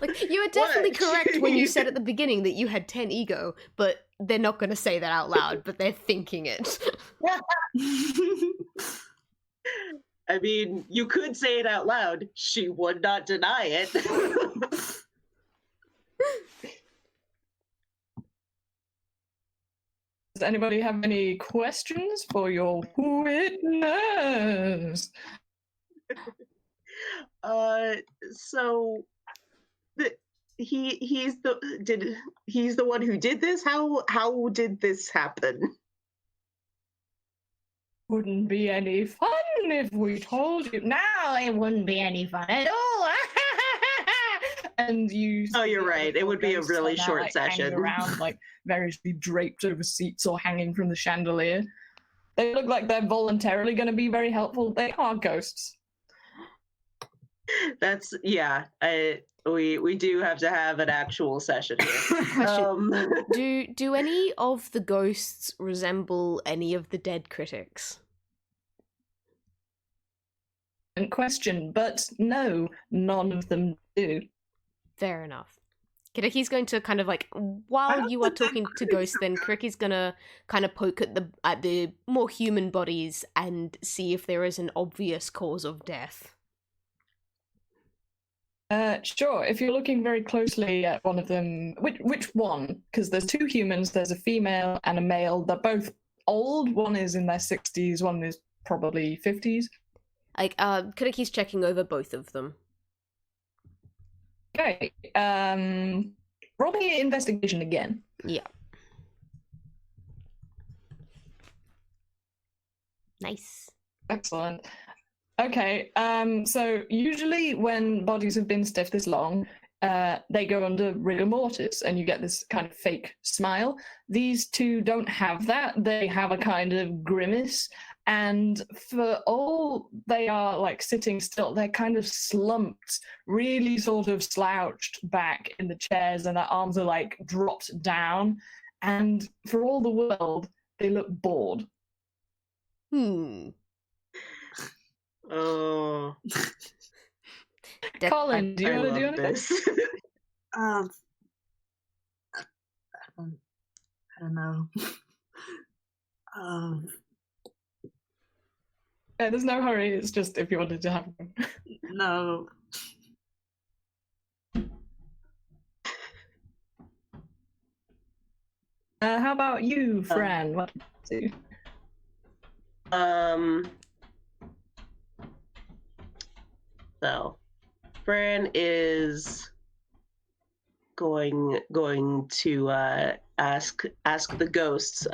Like, you were definitely correct when you said at the beginning that you had 10 ego, but they're not going to say that out loud, but they're thinking it. I mean, you could say it out loud. She would not deny it. Does anybody have any questions for your witness? So he's the one who did this? How did this happen? Wouldn't be any fun if we told you. No, it wouldn't be any fun at all. And you. Oh, you're right. It would be a really short session. Around, like variously draped over seats or hanging from the chandelier. They look like they're voluntarily going to be very helpful. They are ghosts. That's we do have to have an actual session here. Question. Do any of the ghosts resemble any of the dead critics? Question, but no, none of them do. Fair enough. Kiraki's going to kind of like, while you are talking to ghosts, then Kiraki's gonna kind of poke at the more human bodies and see if there is an obvious cause of death. Sure, if you're looking very closely at one of them, which one? Because there's two humans, there's a female and a male. They're both old. One is in their 60s, one is probably 50s. Like, Kiraki's checking over both of them. Okay, roll me investigation again. Yeah. Nice. Excellent. Okay, so usually when bodies have been stiff this long, they go under rigor mortis and you get this kind of fake smile. These two don't have that. They have a kind of grimace, and for all they are like sitting still, they're kind of slumped, really sort of slouched back in the chairs, and their arms are like dropped down, and for all the world, they look bored. Oh, Colin, do you want to do anything? I don't know. Yeah, there's no hurry. It's just if you wanted to have one. No. How about you, Fran? What do you do? So, Fran is going to ask the ghosts.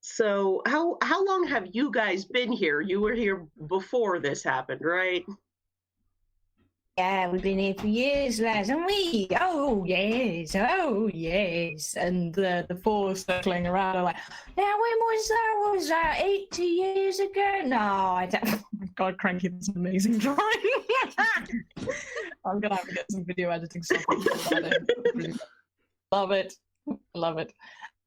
So how long have you guys been here? You were here before this happened, right? Yeah, we've been here for years, lads, haven't we? Oh yes. And the four circling around are like, now when was that? Was that 80 years ago? No, I don't. Oh my God, Cranky, that's an amazing drawing. I'm gonna have to get some video editing stuff. Love it.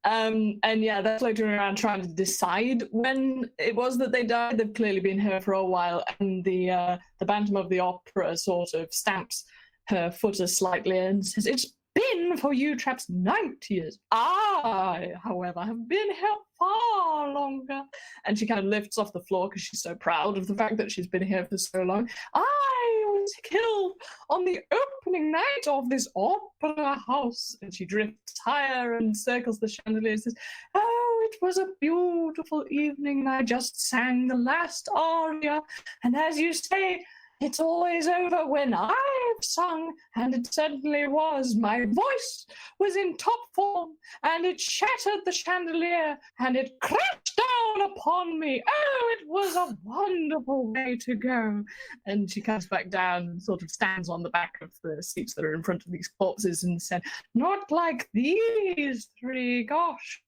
And yeah, they're floating around trying to decide when it was that they died. They've clearly been here for a while, and the Bantam of the Opera sort of stamps her footer slightly and says, "It's been for you traps 90 years. I, however, have been here far longer." And she kind of lifts off the floor because she's so proud of the fact that she's been here for so long. "I was killed on the opening night of this opera house." And she drifts higher and circles the chandelier and says, "Oh, it was a beautiful evening. I just sang the last aria. And as you say, it's always over when I've sung, and it certainly was. My voice was in top form, and it shattered the chandelier, and it crashed down upon me. Oh, it was a wonderful way to go." And she comes back down and sort of stands on the back of the seats that are in front of these corpses and said, "Not like these three, gosh."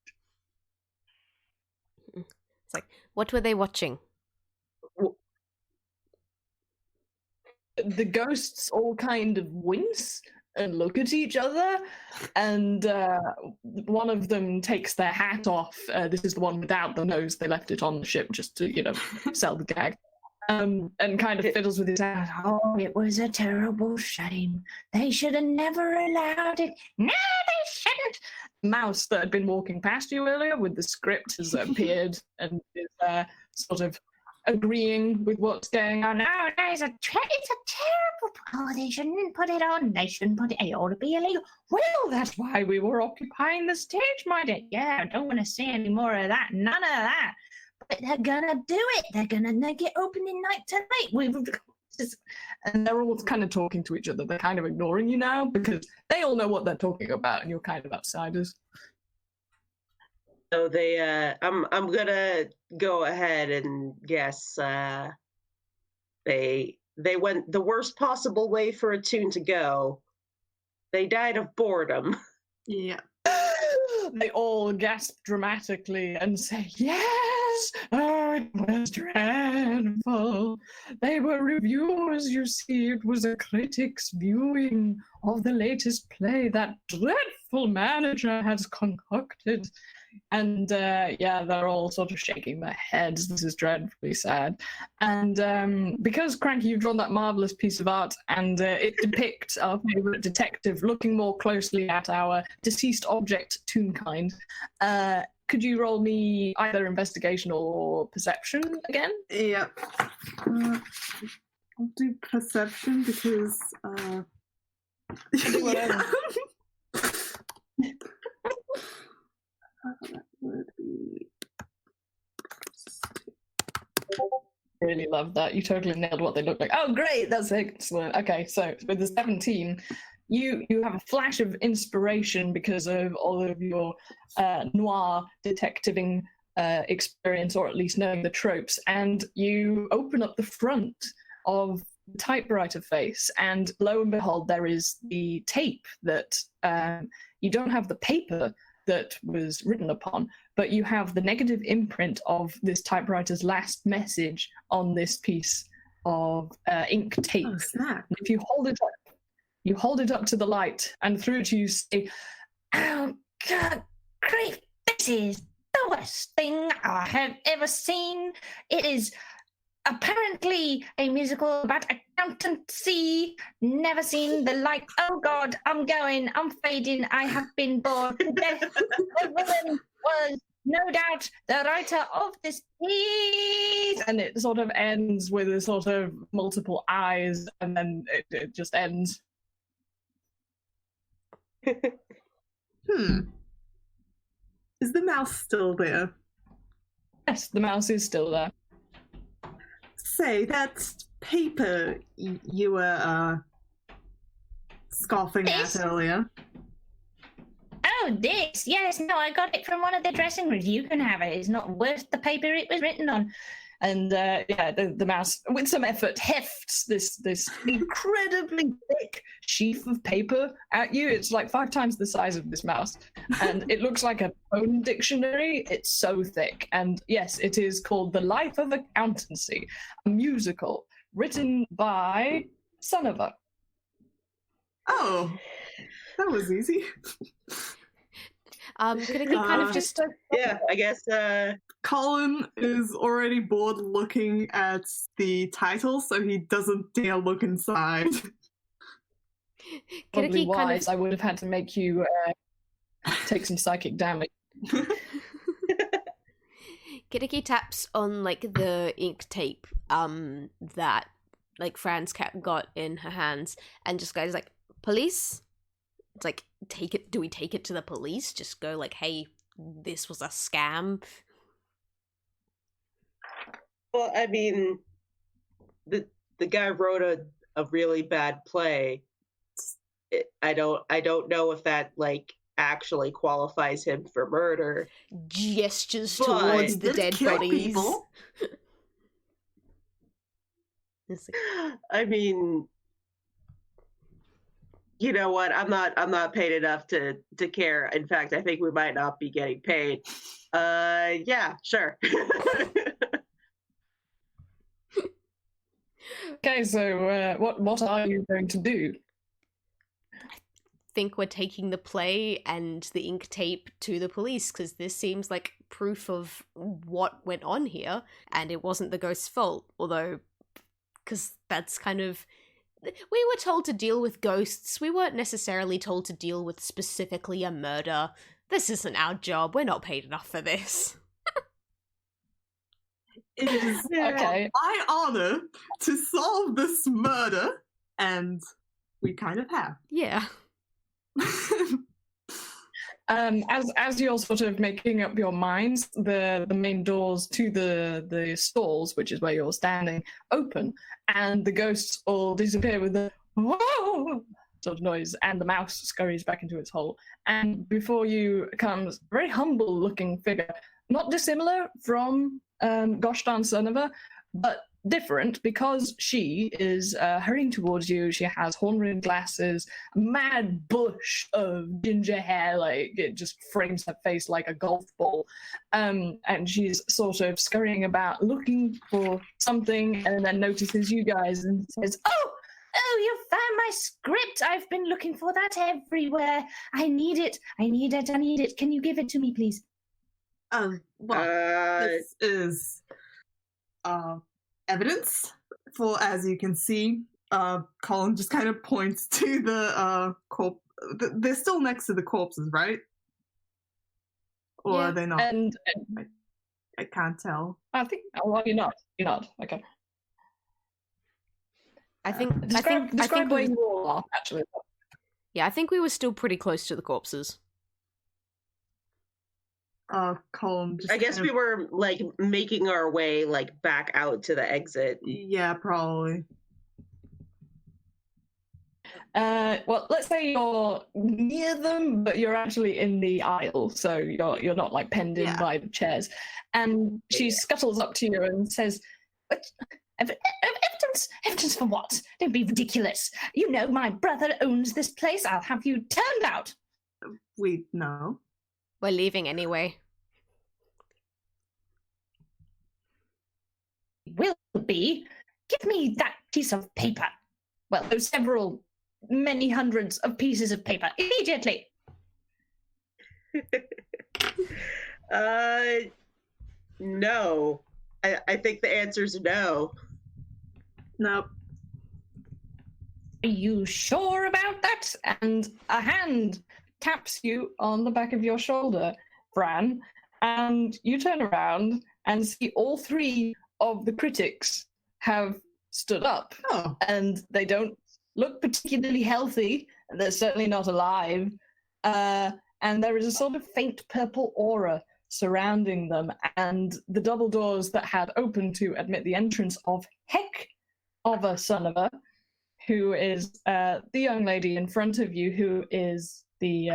It's like, what were they watching? The ghosts all kind of wince and look at each other, and one of them takes their hat off. This is the one without the nose. They left it on the ship just to, sell the gag. And kind of fiddles with his hat. "Oh, it was a terrible shame. They should have never allowed it. No, they shouldn't." Mouse that had been walking past you earlier with the script has appeared and is sort of agreeing with what's going on. "No, it's a terrible. Oh, they shouldn't put it on. They shouldn't put it. It ought to be illegal." "Well, that's why we were occupying the stage, my dear. Yeah, I don't want to see any more of that. None of that. But they're gonna do it. They're gonna make it opening night tonight." And they're all kind of talking to each other. They're kind of ignoring you now because they all know what they're talking about, and you're kind of outsiders. So they, I'm gonna go ahead and guess they went the worst possible way for a tune to go. They died of boredom. Yeah. They all gasp dramatically and say, "Yes! Oh, it was dreadful. They were reviews, you see. It was a critic's viewing of the latest play that dreadful manager has concocted. And yeah, they're all sort of shaking their heads. This is dreadfully sad. And because, Cranky, you've drawn that marvelous piece of art, and it depicts our favorite detective looking more closely at our deceased object, Toonkind, could you roll me either investigation or perception again? Yep. I'll do perception because. Whatever. That would be. Really love that. You totally nailed what they look like. Oh, great! That's excellent. Okay, so with the 17, you have a flash of inspiration because of all of your noir detectiving experience, or at least knowing the tropes, and you open up the front of the typewriter face, and lo and behold, there is the tape that you don't have the paper that was written upon, but you have the negative imprint of this typewriter's last message on this piece of ink tape. Oh, snap. And if you hold it up to the light, and through it you say, "Oh, God, grief, this is the worst thing I have ever seen. It is apparently a musical about accountancy. Never seen the like. Oh God, I'm fading. I have been bored to death. The woman was no doubt the writer of this piece." And it sort of ends with a sort of multiple eyes, and then it just ends. Is the mouse still there? Yes, the mouse is still there. Say, that paper you were scoffing This? at earlier. Oh, this? Yes, no, I got it from one of the dressing rooms. You can have it. It's not worth the paper it was written on. And yeah, the mouse, with some effort, hefts this incredibly thick sheaf of paper at you. It's like 5 times the size of this mouse, and it looks like a phone dictionary. It's so thick. And yes, it is called The Life of Accountancy, a musical written by Sonova. Oh, that was easy. Could it kind of just Yeah, I guess. Colin is already bored looking at the title, so he doesn't dare look inside. Probably Kiriki kind wise. of I would have had to make you take some psychic damage. Kiriki taps on like the ink tape that like Fran's cat got in her hands, and just goes like, "Police?" It's like, take it. Do we take it to the police? Just go like, "Hey, this was a scam." Well, I mean, the guy wrote a really bad play. I don't know if that like actually qualifies him for murder. Gestures But towards the Let's dead kill bodies. people. It's like, I mean, you know what? I'm not paid enough to care. In fact, I think we might not be getting paid. Yeah, sure. Okay, so what are you going to do? think we're taking the play and the ink tape to the police because this seems like proof of what went on here, and it wasn't the ghost's fault. Although, because that's kind of, we were told to deal with ghosts. We weren't necessarily told to deal with specifically a murder. This isn't our job. We're not paid enough for this. It is Okay. my honor to solve this murder, and we kind of have. Yeah. As you're sort of making up your minds, the main doors to the stalls, which is where you're standing, open, and the ghosts all disappear with a whoa sort of noise, and the mouse scurries back into its hole. And before you comes a very humble-looking figure, not dissimilar from Goshtan Sonova, but different because she is hurrying towards you. She has horn-rimmed glasses, a mad bush of ginger hair, like it just frames her face like a golf ball. And she's sort of scurrying about looking for something, and then notices you guys and says, Oh, you found my script. I've been looking for that everywhere. I need it. I need it. Can you give it to me, please? This is evidence for, as you can see, Colin just kind of points to the corpse. They're still next to the corpses, right? Or are they not? and I can't tell. I think, well, you're not. Okay. I think Describe where we, you all are, actually. yeah, I think we were still pretty close to the corpses. Colin just I guess kind we were like making our way like back out to the exit. Yeah, probably. Well, let's say you're near them, but you're actually in the aisle, so you're not like penned in by the chairs. And she scuttles up to you and says, Evidence for what? Don't be ridiculous. You know my brother owns this place. I'll have you turned out. We know. We're leaving anyway. Will be. Give me that piece of paper. Well, those many hundreds of pieces of paper immediately. No. I think the answer is no. Nope. Are you sure about that? And a hand taps you on the back of your shoulder, Fran, and you turn around and see all three of the critics have stood up. Oh. And they don't look particularly healthy. They're certainly not alive. And there is a sort of faint purple aura surrounding them, and the double doors that had opened to admit the entrance of Heck of a son of a, who is the young lady in front of you, who is the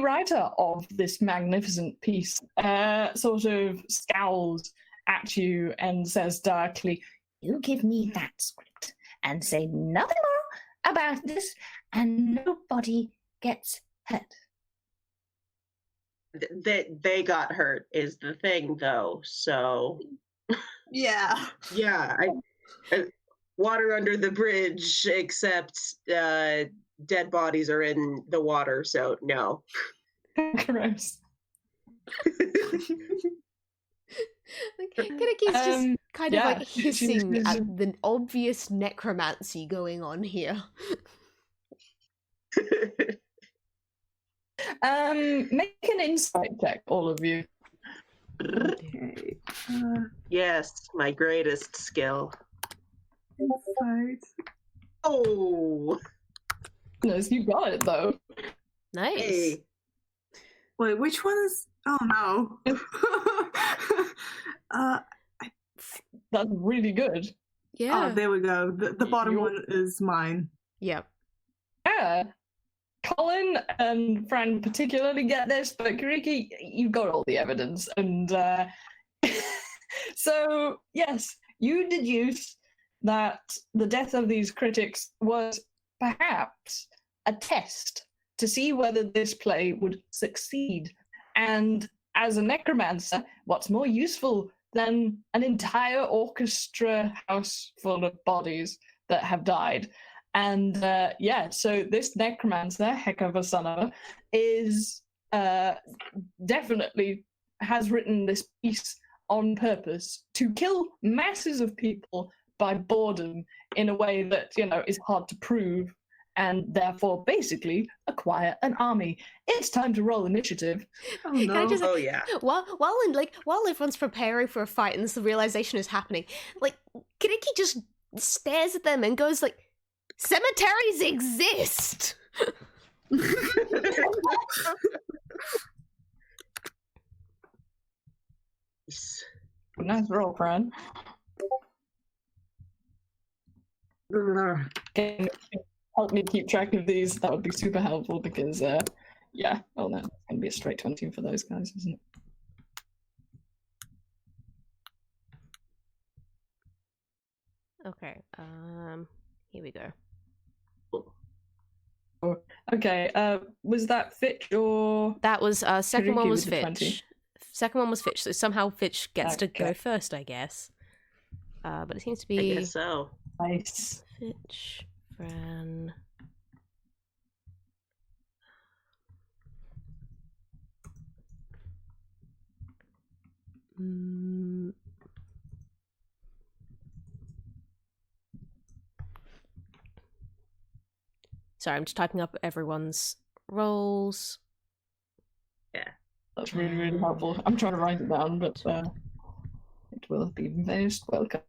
writer of this magnificent piece, sort of scowls at you and says darkly, You give me that script and say nothing more about this, and nobody gets hurt. They got hurt is the thing, though. So Yeah. yeah, I water under the bridge, except dead bodies are in the water. So no. gross. Kaneki's just kind of like she's hissing at the obvious necromancy going on here. Make an insight check, all of you. Okay. Yes, my greatest skill. Insight. Oh, Goodness, you got it though. Nice. hey. Wait, which one is? Oh no. That's really good. Yeah. Oh, there we go. The bottom You're- one is mine. Yep. Yeah. Colin and Fran particularly get this, but Kariki, you got all the evidence. And so, yes, you deduce that the death of these critics was perhaps a test to see whether this play would succeed. And as a necromancer, what's more useful than an entire orchestra house full of bodies that have died? And so this necromancer, heck of a son of a, is definitely has written this piece on purpose to kill masses of people by boredom in a way that, is hard to prove, and therefore basically acquire an army. It's time to roll initiative. Oh Can I no. just, Oh yeah. while everyone's preparing for a fight and this realization is happening, like Kaneki just stares at them and goes like, "Cemeteries exist." Nice roll, Fran. Can you help me keep track of these? That would be super helpful because, no, it's going to be a straight 20 for those guys, isn't it? Okay. Here we go. Okay. Was that Fitch or That was second one Kiriki was with the Fitch. 20? Second one was Fitch, so somehow Fitch gets to Okay. go first, I guess. But it seems to I be guess so. Nice. Fitch, Fran. Sorry, I'm just typing up everyone's roles. That's really, really helpful. I'm trying to write it down, but it will be most welcome.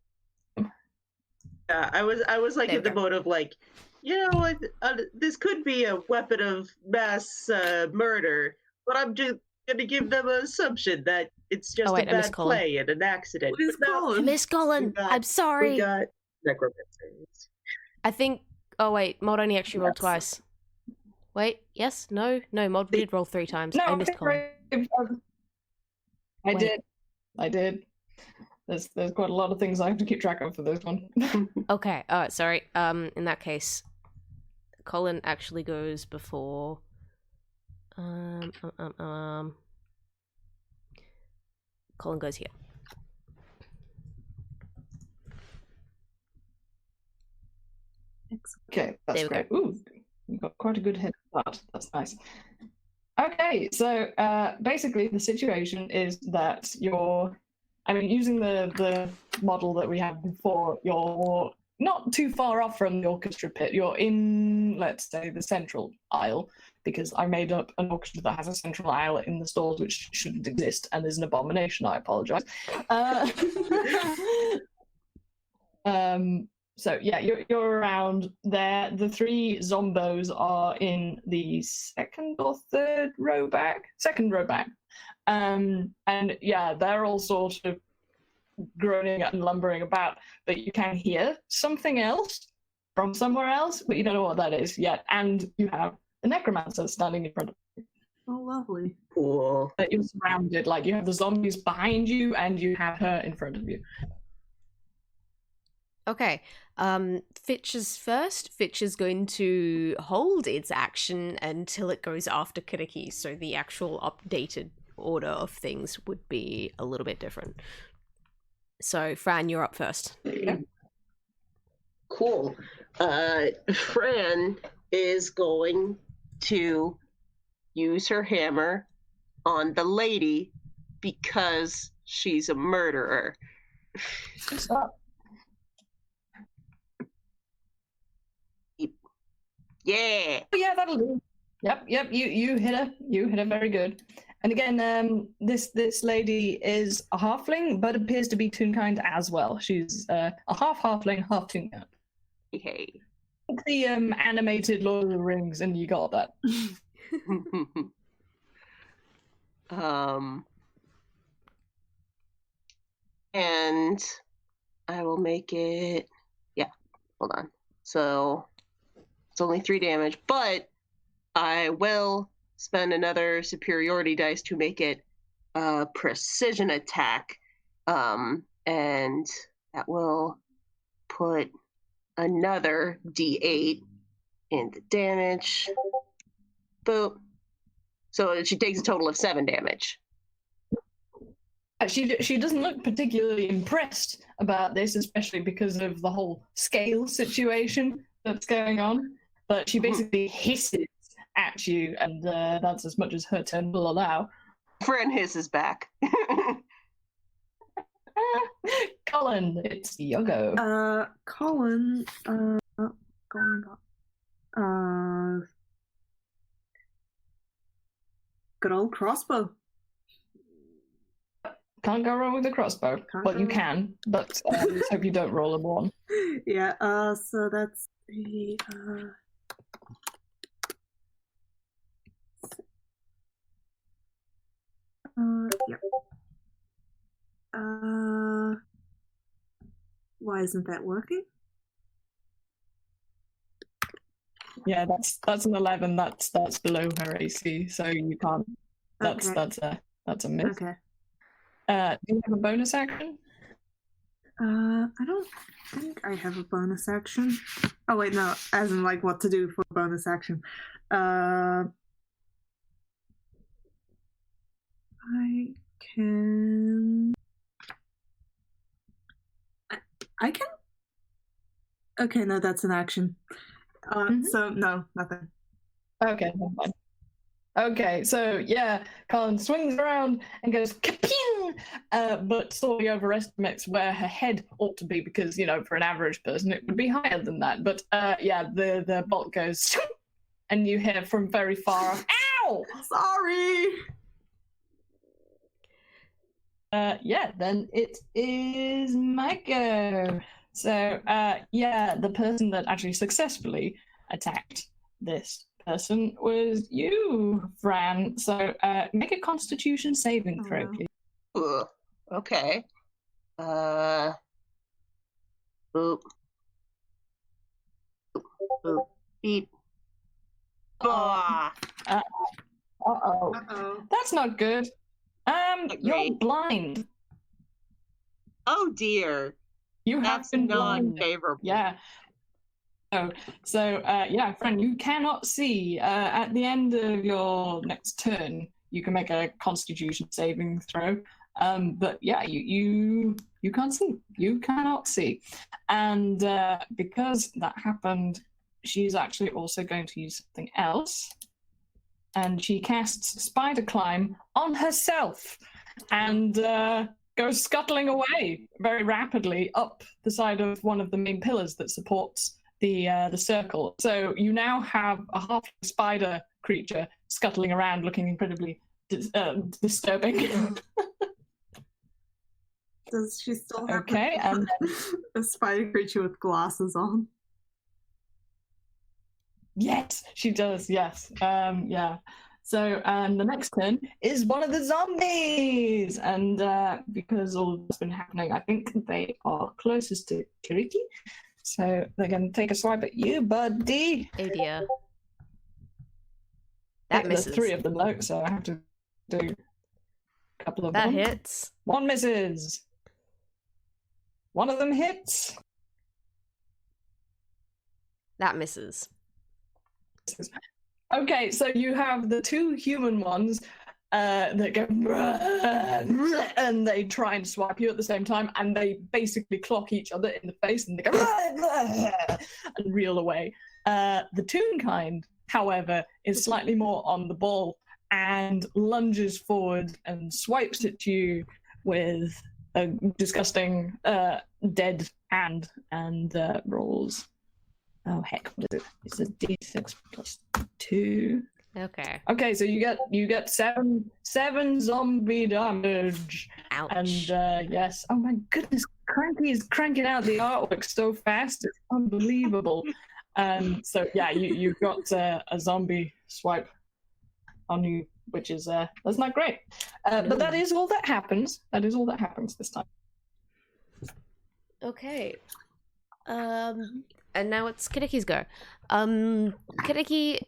Yeah, I was like There in we the go. mode of like, you know what, this could be a weapon of mass murder, but I'm just gonna give them an assumption that it's just wait, a I missed bad Colin. play and an accident. Where's But no, Colin? Miss Colin, I'm we sorry. got necromancy. I think. Oh wait, Mod only actually rolled Yes. twice. Wait, yes, no, Mod did roll 3 times. No, I missed Colin. I Wait. did. There's quite a lot of things I have to keep track of for this one. Okay, alright, sorry. In that case, Colin actually goes before. Colin goes here. Okay, that's There we great. Ooh, you've got quite a good head start. That's nice. Okay, so basically the situation is that using the model that we had before, you're not too far off from the orchestra pit. You're in, let's say, the central aisle, because I made up an orchestra that has a central aisle in the stalls, which shouldn't exist and is an abomination. I apologize. So yeah, you're around there. The 3 zombos are in the second or third row back. Second row back. And yeah, they're all sort of groaning and lumbering about, but you can hear something else from somewhere else, but you don't know what that is yet. And you have the necromancer standing in front of you. Oh, lovely. Cool. But you're surrounded, like you have the zombies behind you and you have her in front of you. Okay, Fitch is first. Fitch is going to hold its action until it goes after Kiriki, so the actual updated order of things would be a little bit different. So, Fran, you're up first. Cool. Fran is going to use her hammer on the lady because she's a murderer. Stop. Yeah. Oh, yeah, that'll do. Yep. You hit her. You hit her very good. And again, this lady is a halfling, but appears to be toonkind as well. She's a half halfling, half toonkind. Hey. Like the animated Lord of the Rings, and you got that. And I will make it. Yeah. Hold on. So it's only 3 damage, but I will spend another superiority dice to make it a precision attack. And that will put another D8 in the damage. Boom. So she takes a total of 7 damage. She doesn't look particularly impressed about this, especially because of the whole scale situation that's going on. But she basically hisses at you, and that's as much as her turn will allow. Fran hisses back. Colin, it's your go. Colin, good old crossbow. Can't go wrong with a crossbow. Well, you can, but let's hope you don't roll a 1. Yeah, so that's the, yeah. Why isn't that working? Yeah, that's an 11. That's below her AC, so you can't. That's a miss. Okay. Do you have a bonus action? I don't think I have a bonus action. Oh wait, no, as in like what to do for bonus action. I can. I can. Okay, no, that's an action. So no, nothing. Okay, never mind. Okay, so yeah, Colin swings around and goes kaping, but sorely overestimates where her head ought to be because, you know, for an average person it would be higher than that. But yeah, the bolt goes, and you hear from very far off, "Ow!" Sorry. Yeah, then it is my go. So yeah, the person that actually successfully attacked this person was you, Fran. So make a Constitution saving throw, no. please. Ugh. Okay. Boop. Boop. Beep. Ah. Uh-oh. Uh-oh. That's not good. You're Great. blind. Oh dear. You have That's been not blind. favorable. Yeah. So yeah, friend, you cannot see. At the end of your next turn, you can make a Constitution saving throw. But yeah, you can't see. You cannot see, and because that happened, she's actually also going to use something else, and she casts Spider Climb on herself, and goes scuttling away very rapidly up the side of one of the main pillars that supports the circle. So you now have a half spider creature scuttling around, looking incredibly disturbing. Does she still have Okay, and a spider creature with glasses on? yes, she does. Yes, yeah. So the next turn is one of the zombies, and because all that's been happening, I think they are closest to Kiriki. So they're going to take a swipe at you, buddy. Oh dear. That There's misses. 3 of them, though, so I have to do a couple of That them. hits. 1 misses. 1 of them hits. That misses. Okay, so you have the 2 human ones that go and they try and swipe you at the same time, and they basically clock each other in the face and they go and reel away. The toon kind, however, is slightly more on the ball and lunges forward and swipes at you with a disgusting dead hand and rolls. Oh heck, what is it? It's a d6 plus 2. Okay. Okay, so you get seven zombie damage. Ouch. And yes, oh my goodness, Cranky is cranking out the artwork so fast, it's unbelievable. So yeah, you've got a zombie swipe on you, which is that's not great. But that is all that happens. That is all that happens this time. Okay. And now it's Kiriki's go. Kiriki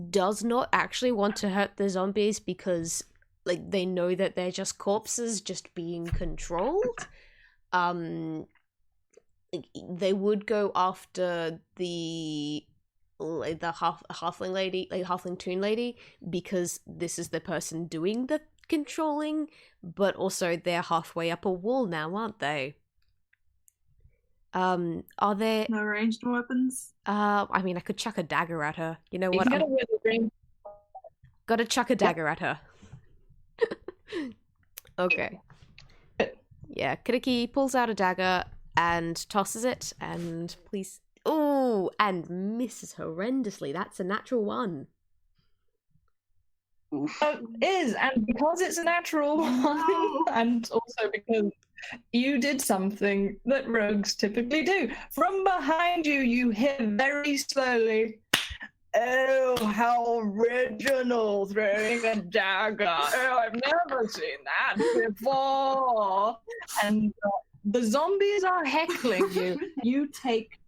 does not actually want to hurt the zombies because, like, they know that they're just corpses just being controlled. They would go after the halfling lady, like halfling toon lady, because this is the person doing the controlling, but also they're halfway up a wall now, aren't they? Are there No ranged weapons? I mean, I could chuck a dagger at her. You know what? Gotta chuck a dagger at her. Okay. Yeah, Kiriki pulls out a dagger and tosses it, and please... Oh, and misses horrendously. That's a natural 1. It is, and because it's a natural one, and also because you did something that rogues typically do. From behind you, you hear very slowly, "Oh, how original, throwing a dagger. Oh, I've never seen that before." And the zombies are heckling you. You take,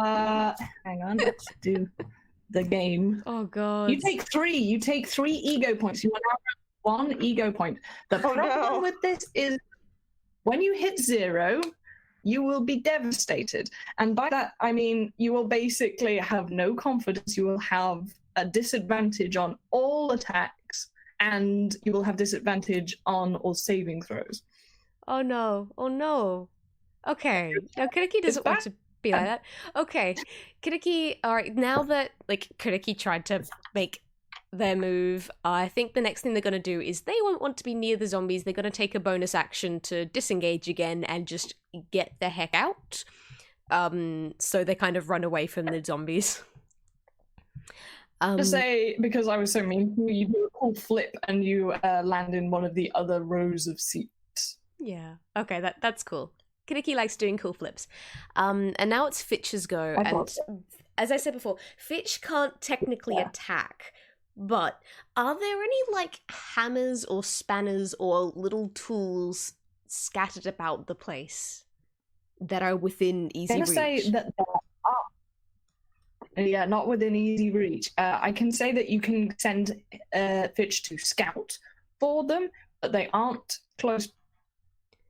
hang on, let's do the game. Oh god. You take 3 ego points. You are now at 1 ego point. The problem with this is when you hit 0, you will be devastated. And by that, I mean you will basically have no confidence. You will have a disadvantage on all attacks, and you will have disadvantage on all saving throws. Oh no. Oh no. Okay. Now Kaneki doesn't want to be like that. Okay. Kaneki, alright, now that like Kaneki tried to make their move, I think the next thing they're gonna do is they won't want to be near the zombies. They're gonna take a bonus action to disengage again and just get the heck out. So they kind of run away from the zombies. To say, because I was so mean, you do a cool flip and you land in one of the other rows of seats. Yeah. Okay, that's cool. Kaneki likes doing cool flips. And now it's Fitch's go. And as I said before, Fitch can't technically attack, but are there any like hammers or spanners or little tools scattered about the place that are within easy reach? Say that there are. Yeah, not within easy reach. I can say that you can send Fitch to scout for them, but they aren't close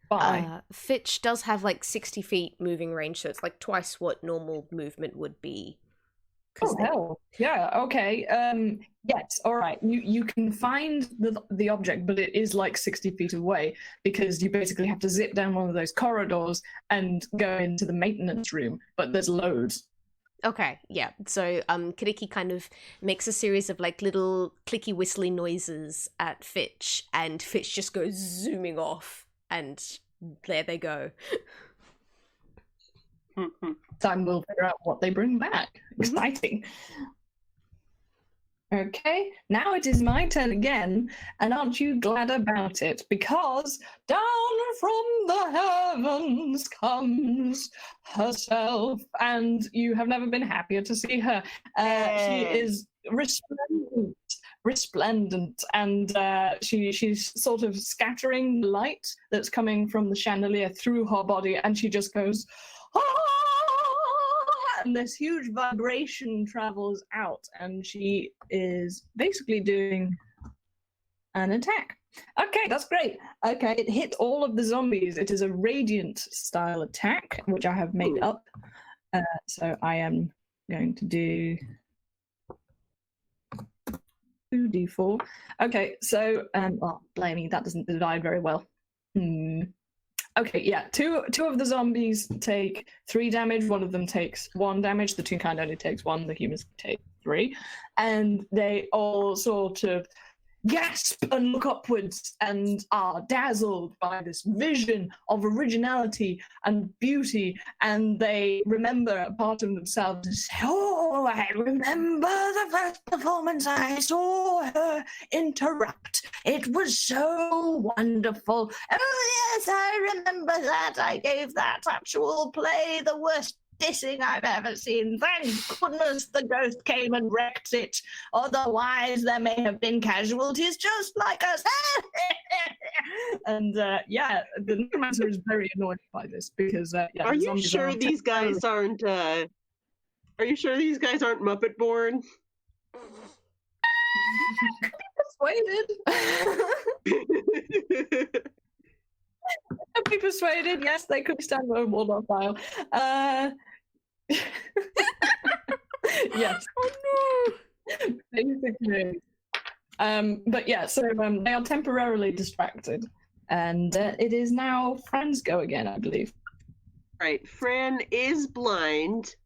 by. Fitch does have like 60 feet moving range, so it's like twice what normal movement would be. Oh, hell. Yeah, okay. Yes, all right. You can find the object, but it is like 60 feet away because you basically have to zip down one of those corridors and go into the maintenance room, but there's loads. Okay, yeah. So Kaneki kind of makes a series of like little clicky whistly noises at Fitch, and Fitch just goes zooming off, and there they go. Time we'll figure out what they bring back. Exciting. Okay, now it is my turn again, and aren't you glad about it? Because down from the heavens comes herself, and you have never been happier to see her. She is resplendent, and she's sort of scattering light that's coming from the chandelier through her body, and she just goes, "Ah!" And this huge vibration travels out, and she is basically doing an attack. Okay, that's great. Okay, it hit all of the zombies. It is a radiant style attack, which I have made up. So I am going to do 2d4. Okay, so blimey, that doesn't divide very well. Okay, yeah, two of the zombies take 3 damage, one of them takes 1 damage, the Toonkind only takes 1, the humans take 3, and they all sort of gasp and look upwards and are dazzled by this vision of originality and beauty, and they remember a part of themselves and say, "Oh, I remember the first performance I saw her interrupt. It was so wonderful. Oh yes, I remember that. I gave that actual play the worst dissing I've ever seen. Thank goodness the ghost came and wrecked it. Otherwise, there may have been casualties just like us." And yeah, the Necromancer is very annoyed by this because yeah. Are you sure these guys aren't? Are you sure these guys aren't Muppet born? Persuaded. Be persuaded. Yes, they could stand on Waldorf file. Yes. Oh no. Basically. But yeah, so they are temporarily distracted, and it is now Fran's go again, I believe. Right, Fran is blind,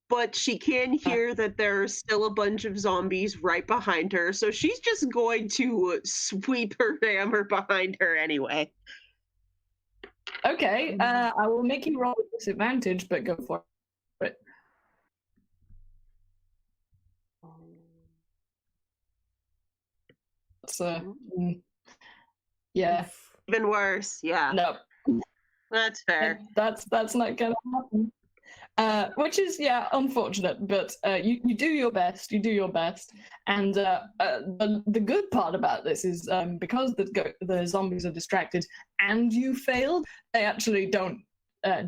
but she can hear that there's still a bunch of zombies right behind her, so she's just going to sweep her hammer behind her anyway. Okay, I will make you roll with disadvantage, but go for it. Yeah. Even worse, yeah. No. That's fair. That's not gonna happen. Which is, yeah, unfortunate, but you do your best. You do your best, and the good part about this is because the zombies are distracted and you failed, they actually don't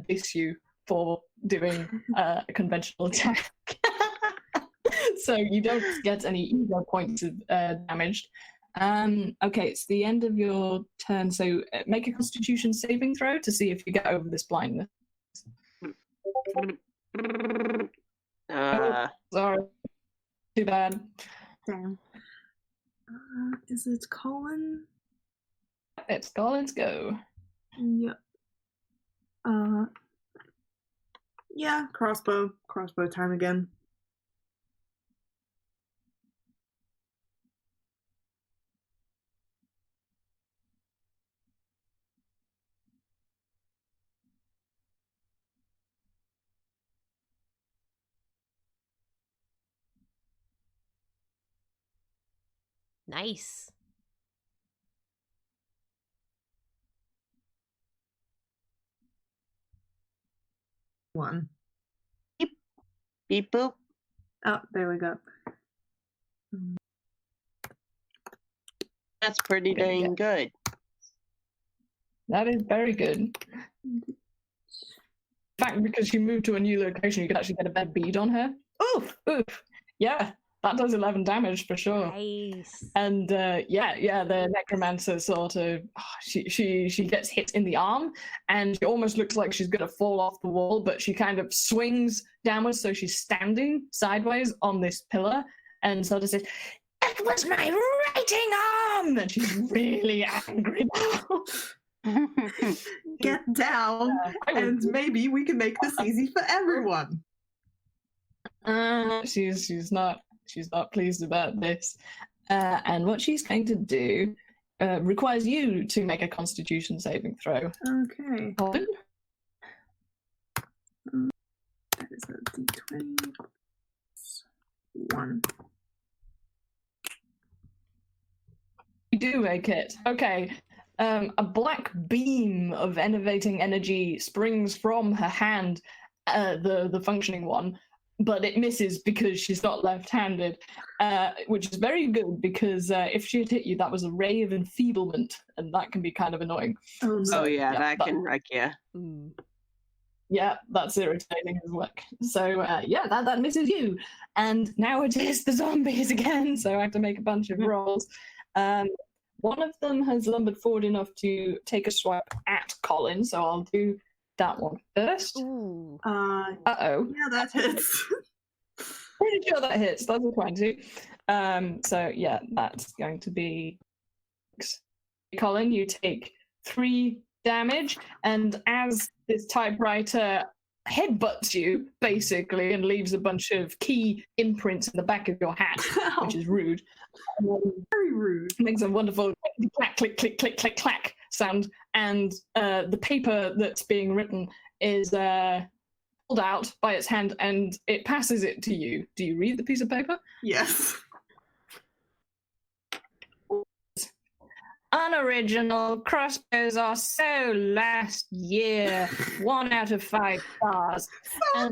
diss you for doing a conventional attack. So you don't get any ego points damaged. Okay, it's the end of your turn, so make a Constitution saving throw to see if you get over this blindness. Sorry. Too bad. Damn. Is it Colin? It's Colin's go. Yep. Yeah, crossbow. Crossbow time again. Nice. One. Beep boop. Oh, there we go. That's pretty Good, dang yeah. good. That is very good. In fact, because you moved to a new location, you could actually get a better bead on her. Oof, oof. Yeah, that does 11 damage for sure. Nice. And the necromancer sort of she gets hit in the arm, and she almost looks like she's gonna fall off the wall, but she kind of swings downwards, so she's standing sideways on this pillar, and sort of says, "That was my writing arm!" And she's really angry now. Get down, and maybe we can make this easy for everyone. She's not pleased about this, and what she's going to do requires you to make a Constitution saving throw. Okay. Colin? That is a d20. 1. You do make it. Okay. A black beam of enervating energy springs from her hand, the functioning one, but it misses because she's not left-handed, which is very good because if she had hit you, that was a ray of enfeeblement, and that can be kind of annoying. Oh, no. Oh yeah, Yeah, that but- can wreck you. Mm. Yeah, that's irritating as well. So that misses you, and now it is the zombies again. So I have to make a bunch of rolls. One of them has lumbered forward enough to take a swipe at Colin, so I'll do that one first. Ooh. Uh-oh. Yeah, that hits. Pretty sure that hits. That's a 20. So yeah, that's going to be... Colin, you take 3 damage, and as this typewriter headbutts you, basically, and leaves a bunch of key imprints in the back of your hat, which is rude. Very rude. Makes a wonderful clack, click, click, click, click, clack sound, and the paper that's being written is pulled out by its hand, and it passes it to you. Do you read the piece of paper? Yes. Unoriginal. Crossbows are so last year. 1 out of 5 stars. So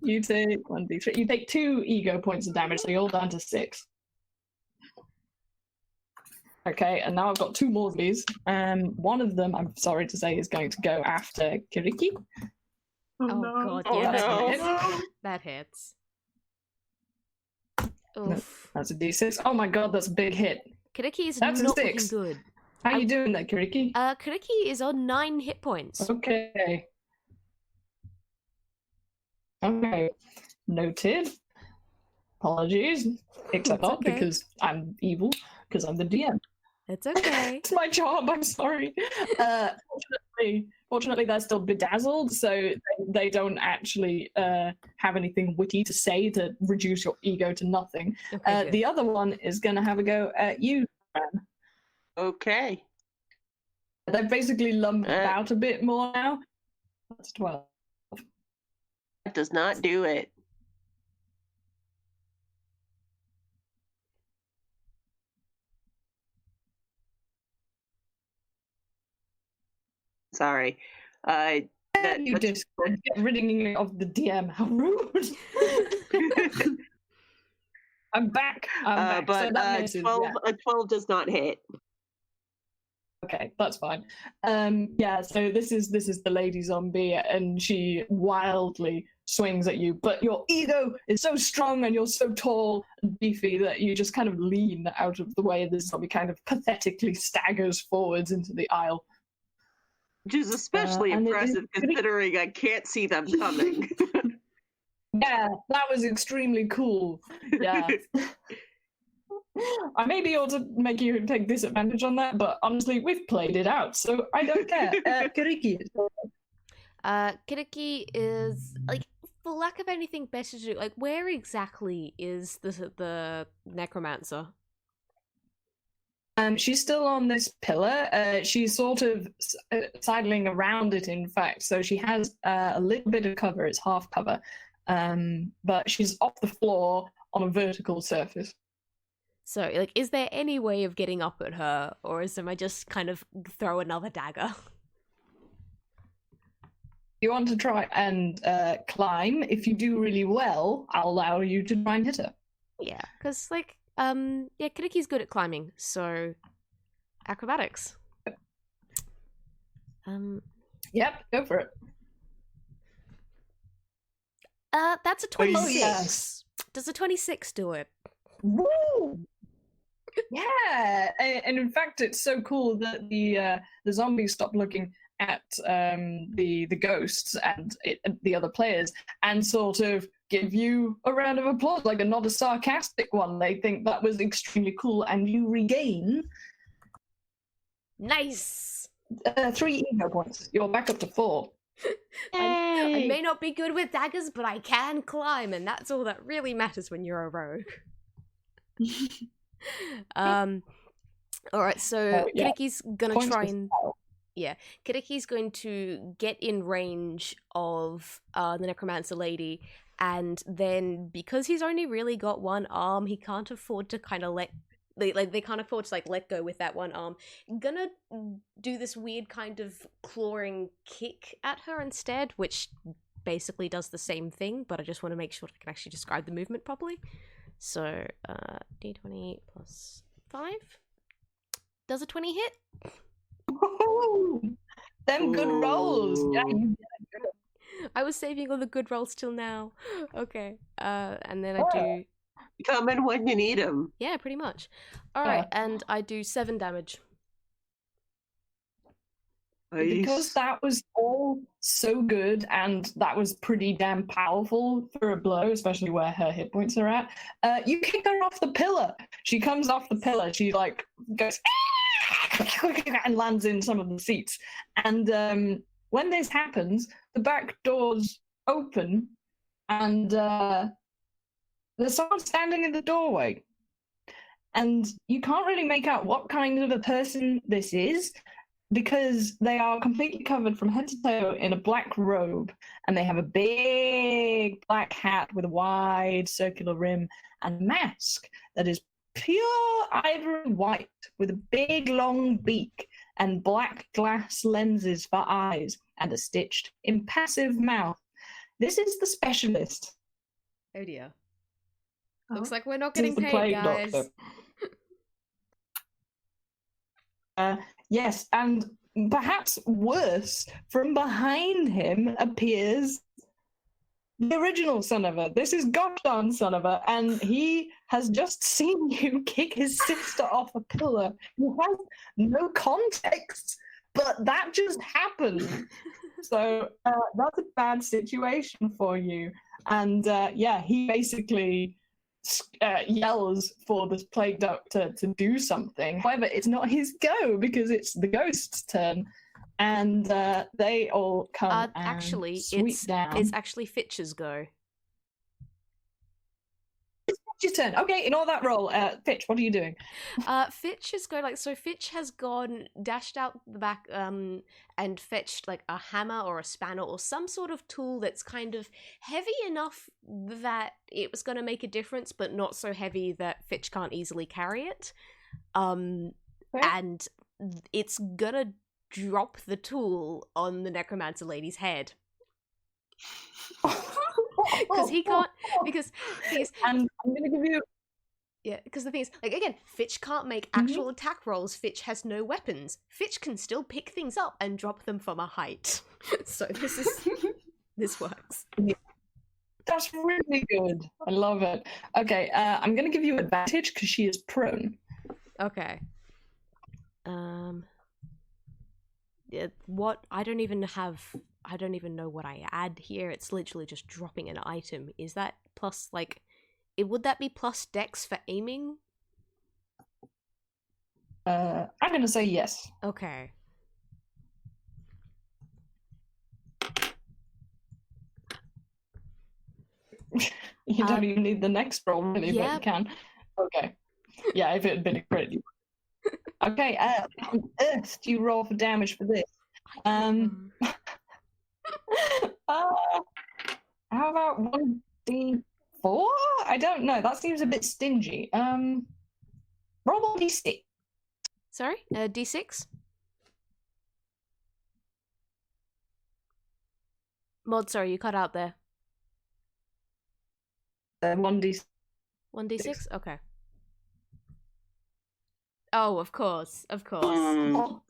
You take 1d3. You take 2 ego points of damage, so you're all down to 6. Okay, and now I've got 2 more of these. One of them, I'm sorry to say, is going to go after Kiriki. Oh, Oh no. god, Oh, yeah, no. that hits. No. Oof. That's a d6. Oh my god, that's a big hit. Kiriki is That's a not looking 6. good. How you doing there, Kiriki? Kiriki is on 9 hit points. Okay. Okay. Noted. Apologies. Except It's not okay. because I'm evil, because I'm the DM. It's okay. It's my job, I'm sorry. Fortunately, they're still bedazzled, so they don't actually have anything witty to say to reduce your ego to nothing. Okay, good. The other one is going to have a go at you, Fran. Okay. They've basically lumbered out a bit more now. That's 12. That does not do it. Sorry. You just get ridding of the DM. How rude! I'm back. I'm back. But So that misses, 12, yeah. a 12 does not hit. Okay, that's fine. Yeah, so this is the lady zombie, and she wildly swings at you, but your ego is so strong and you're so tall and beefy that you just kind of lean out of the way, and this zombie kind of pathetically staggers forwards into the aisle. Which is especially and it is impressive considering I can't see them coming. Yeah, that was extremely cool. Yeah. I may be able to make you take disadvantage on that, but honestly, we've played it out, so I don't care. Kiriki. Kiriki is like, for lack of anything better to do, like, where exactly is the necromancer? She's still on this pillar. She's sort of sidling around it, in fact, so she has a little bit of cover. It's half cover, but she's off the floor on a vertical surface. So, like, is there any way of getting up at her, or am I just kind of throw another dagger? You want to try and climb? If you do really well, I'll allow you to try and hit her. Yeah, because, like, yeah, Kiriki's good at climbing, so acrobatics. Yep, go for it. That's a 26. Oh, yes. Does a 26 do it? Woo! Yeah, and in fact, it's so cool that the zombies stop looking at the ghosts and the other players and sort of give you a round of applause, like not a sarcastic one. They think that was extremely cool, and you regain Nice. 3 ego points. You're back up to 4. I may not be good with daggers, but I can climb, and that's all that really matters when you're a rogue. Alright, so yeah. Kiriki's gonna Points try was and... well. Yeah, Kiriki's going to get in range of the necromancer lady, and then because he's only really got one arm, he can't afford to kind of they can't afford to like let go with that one arm. Gonna do this weird kind of clawing kick at her instead, which basically does the same thing, but I just want to make sure I can actually describe the movement properly. So d20 plus 5. Does a 20 hit? Them good rolls. Yeah, you did good. I was saving all the good rolls till now. Okay. And then I do... Coming when you need them. Yeah, pretty much. Alright, and I do 7 damage. Because that was all so good and that was pretty damn powerful for a blow, especially where her hit points are at, you kick her off the pillar. She comes off the pillar. She like goes and lands in some of the seats. And when this happens, the back doors open and there's someone standing in the doorway. And you can't really make out what kind of a person this is, because they are completely covered from head to toe in a black robe, and they have a big black hat with a wide circular rim and a mask that is pure ivory white with a big long beak and black glass lenses for eyes and a stitched, impassive mouth. This is the specialist. Oh dear. Oh. Looks like we're not This is getting the paid, plague guys. doctor. Yes, and perhaps worse, from behind him appears the original son of her. This is Goshan son of her, and he has just seen you kick his sister off a pillar. He has no context, but that just happened. So that's a bad situation for you. And yeah, he basically yells for this plague doctor to do something. However, it's not his go because it's the ghost's turn, and they all come and actually, sweep down. it's actually Fitch's go. It's Fitch's turn. Okay, ignore that roll. Fitch, what are you doing? Fitch is go so Fitch has gone dashed out the back and fetched like a hammer or a spanner or some sort of tool that's kind of heavy enough that it was going to make a difference, but not so heavy that Fitch can't easily carry it. And it's gonna drop the tool on the necromancer lady's head. Because he can't, because and I'm gonna give you. Yeah, because the thing is, like, again, Fitch can't make actual attack rolls. Fitch has no weapons. Fitch can still pick things up and drop them from a height. So this works. Yeah. That's really good. I love it. Okay, I'm gonna give you advantage because she is prone. Okay. what? I don't even know what I add here. It's literally just dropping an item. Is that plus, like, would that be plus dex for aiming? I'm gonna say yes. Okay. You don't even need the next roll, really, but yeah. you can. Okay. Yeah, if it had been a crit. Okay, how on earth do you roll for damage for this? How about 1d4? I don't know. That seems a bit stingy. Roll 1d6. Sorry, d6. Mod, sorry, you cut out there. 1d6. 1d6? Okay. Oh, of course. Oh.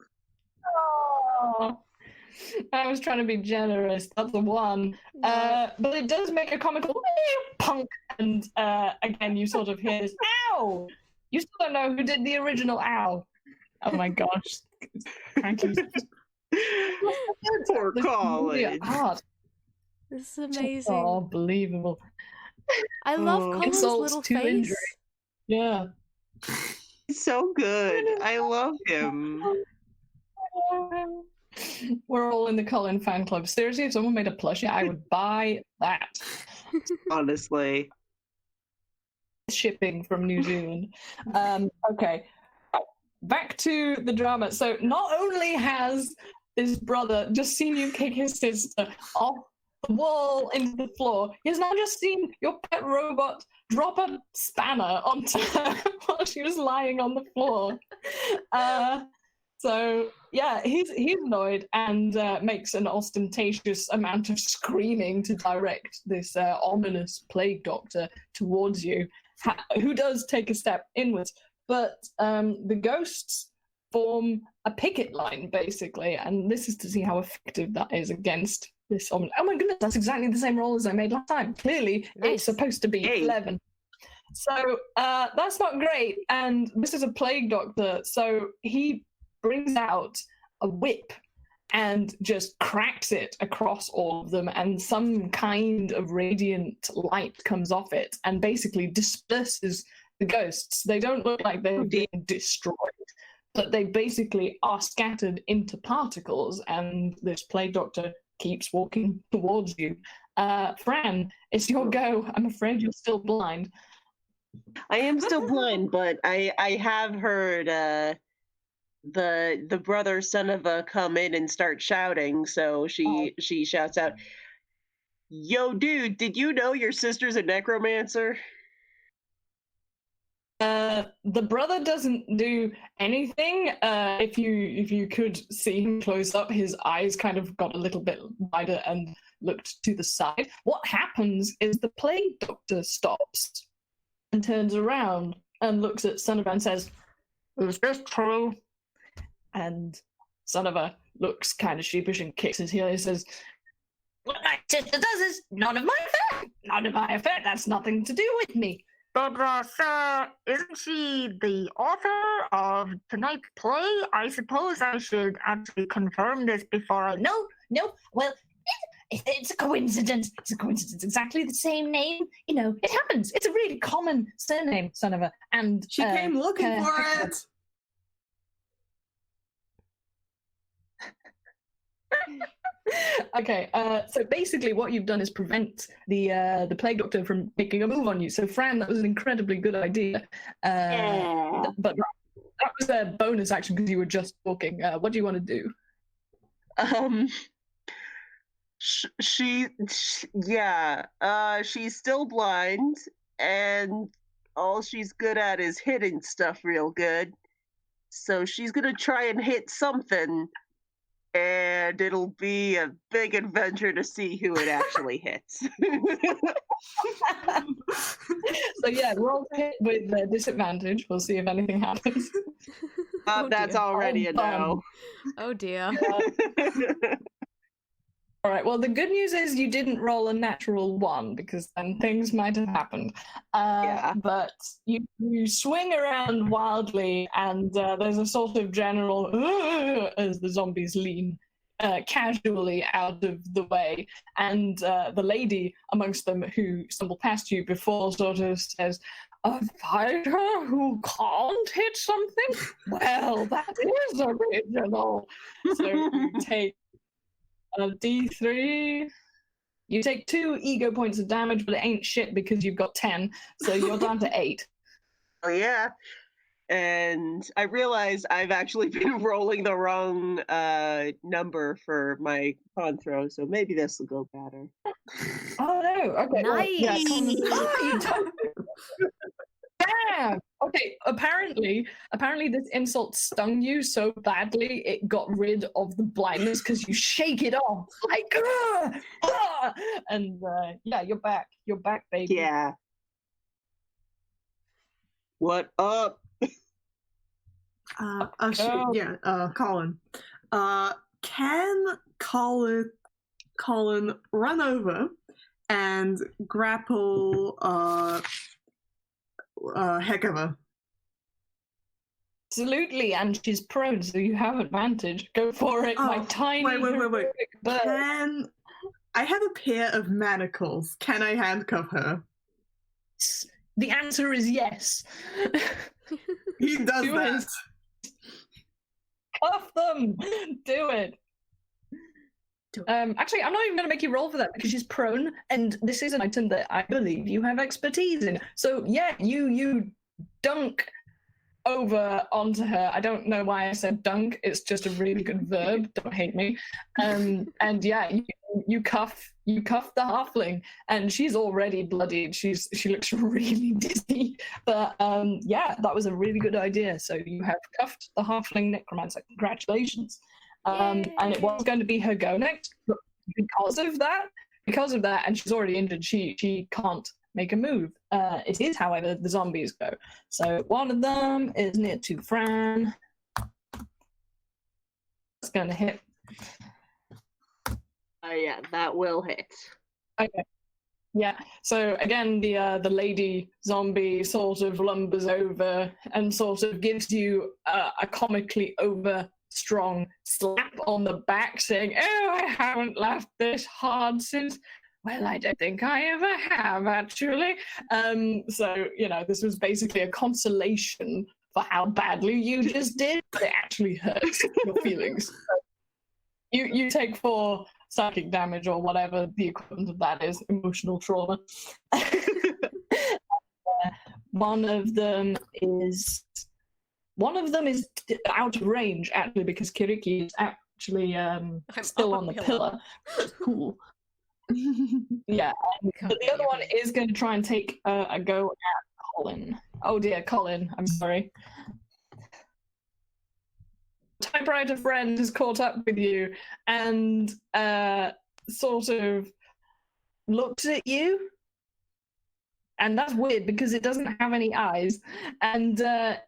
I was trying to be generous. That's a 1. But it does make a comical punk. And again, you sort of hear this, ow! You still don't know who did the original ow. Oh my gosh. Cranky. Poor Colin. This is amazing. Oh, believable. I love Colin's little face. Injury. Yeah. He's so good. I love him. We're all in the Colin fan club. Seriously, if someone made a plushie, I would buy that. Honestly. Shipping from New Zealand. Okay. Back to the drama. So not only has this brother just seen you kick his sister off the wall into the floor, he has now just seen your pet robot drop a spanner onto her while she was lying on the floor. So yeah, he's annoyed and makes an ostentatious amount of screaming to direct this ominous plague doctor towards you, who does take a step inwards. But the ghosts form a picket line, basically, and this is to see how effective that is against this ominous. Oh my goodness, that's exactly the same roll as I made last time. Clearly, it's supposed to be 11. So that's not great, and this is a plague doctor, so he brings out a whip and just cracks it across all of them, and some kind of radiant light comes off it and basically disperses the ghosts. They don't look like they're being destroyed, but they basically are scattered into particles, and this plague doctor keeps walking towards you. Fran, it's your go. I'm afraid you're still blind. I am still blind, but I have heard the brother son of a come in and start shouting, so she shouts out, "Yo, dude, did you know your sister's a necromancer?" The brother doesn't do anything. If you could see him close up, his eyes kind of got a little bit wider and looked to the side. What happens is the plague doctor stops and turns around and looks at Sonova and says, "Is this true?" And Sonova looks kind of sheepish and kicks his heel. He says, "What my sister does is none of my affair. None of my affair. That's nothing to do with me." But, sir, isn't she the author of tonight's play? I suppose I should actually confirm this before I... No, well, it's a coincidence. It's a coincidence. Exactly the same name. You know, it happens. It's a really common surname, Sonova. And she came looking for it. Okay, so basically what you've done is prevent the plague doctor from making a move on you. So Fran, that was an incredibly good idea. But that was a bonus action because you were just talking. What do you want to do? She's still blind, and all she's good at is hitting stuff real good. So she's gonna try and hit something, and it'll be a big adventure to see who it actually hits. So yeah, roll to hit with disadvantage. We'll see if anything happens. That's already a no. Oh dear. All right. Well, the good news is you didn't roll a natural 1 because then things might have happened. Yeah. But you swing around wildly, and there's a sort of general as the zombies lean casually out of the way, and the lady amongst them who stumbled past you before sort of says, "A fighter who can't hit something? Well, that is original." So you take a D3. You take 2 ego points of damage, but it ain't shit because you've got 10, so you're down to 8. Oh yeah. And I realized I've actually been rolling the wrong number for my con throw, so maybe this will go better. Oh no! Okay. Well, yeah, Nice. oh, you don't. Damn. Okay. Apparently, this insult stung you so badly it got rid of the blindness because you shake it off like, and yeah, you're back. You're back, baby. Yeah. What up? Oh shoot, yeah, Colin. Can Colin run over and grapple Hekava? Absolutely, and she's prone, so you have advantage. Go for it, my tiny wait. heroic bird. Can I have a pair of manacles? Can I handcuff her? The answer is yes. He does Do that. it. Cuff them. Do it. Actually, I'm not even going to make you roll for that because she's prone, and this is an item that I believe you have expertise in. So yeah, you dunk over onto her. I don't know why I said dunk. It's just a really good verb. Don't hate me. And yeah, you cuff the halfling, and she's already bloodied. She looks really dizzy. But yeah, that was a really good idea. So you have cuffed the halfling necromancer. Congratulations. And it was going to be her go next, but because of that, and she's already injured, she can't make a move. It is, however, the zombies go. So one of them is near to Fran. It's going to hit. Yeah, that will hit. Okay. Yeah. So again, the lady zombie sort of lumbers over and sort of gives you a comically over strong slap on the back, saying, "Oh, I haven't laughed this hard since. Well, I don't think I ever have, actually." So, this was basically a consolation for how badly you just did, but it actually hurts your feelings. So you take 4 psychic damage or whatever the equivalent of that is, emotional trauma. One of them is out of range, actually, because Kiriki is actually still on the pillar. It's cool. Yeah, but the other one is going to try and take a go at Colin. Oh dear, Colin, I'm sorry. Typewriter friend has caught up with you and sort of looks at you. And that's weird because it doesn't have any eyes. And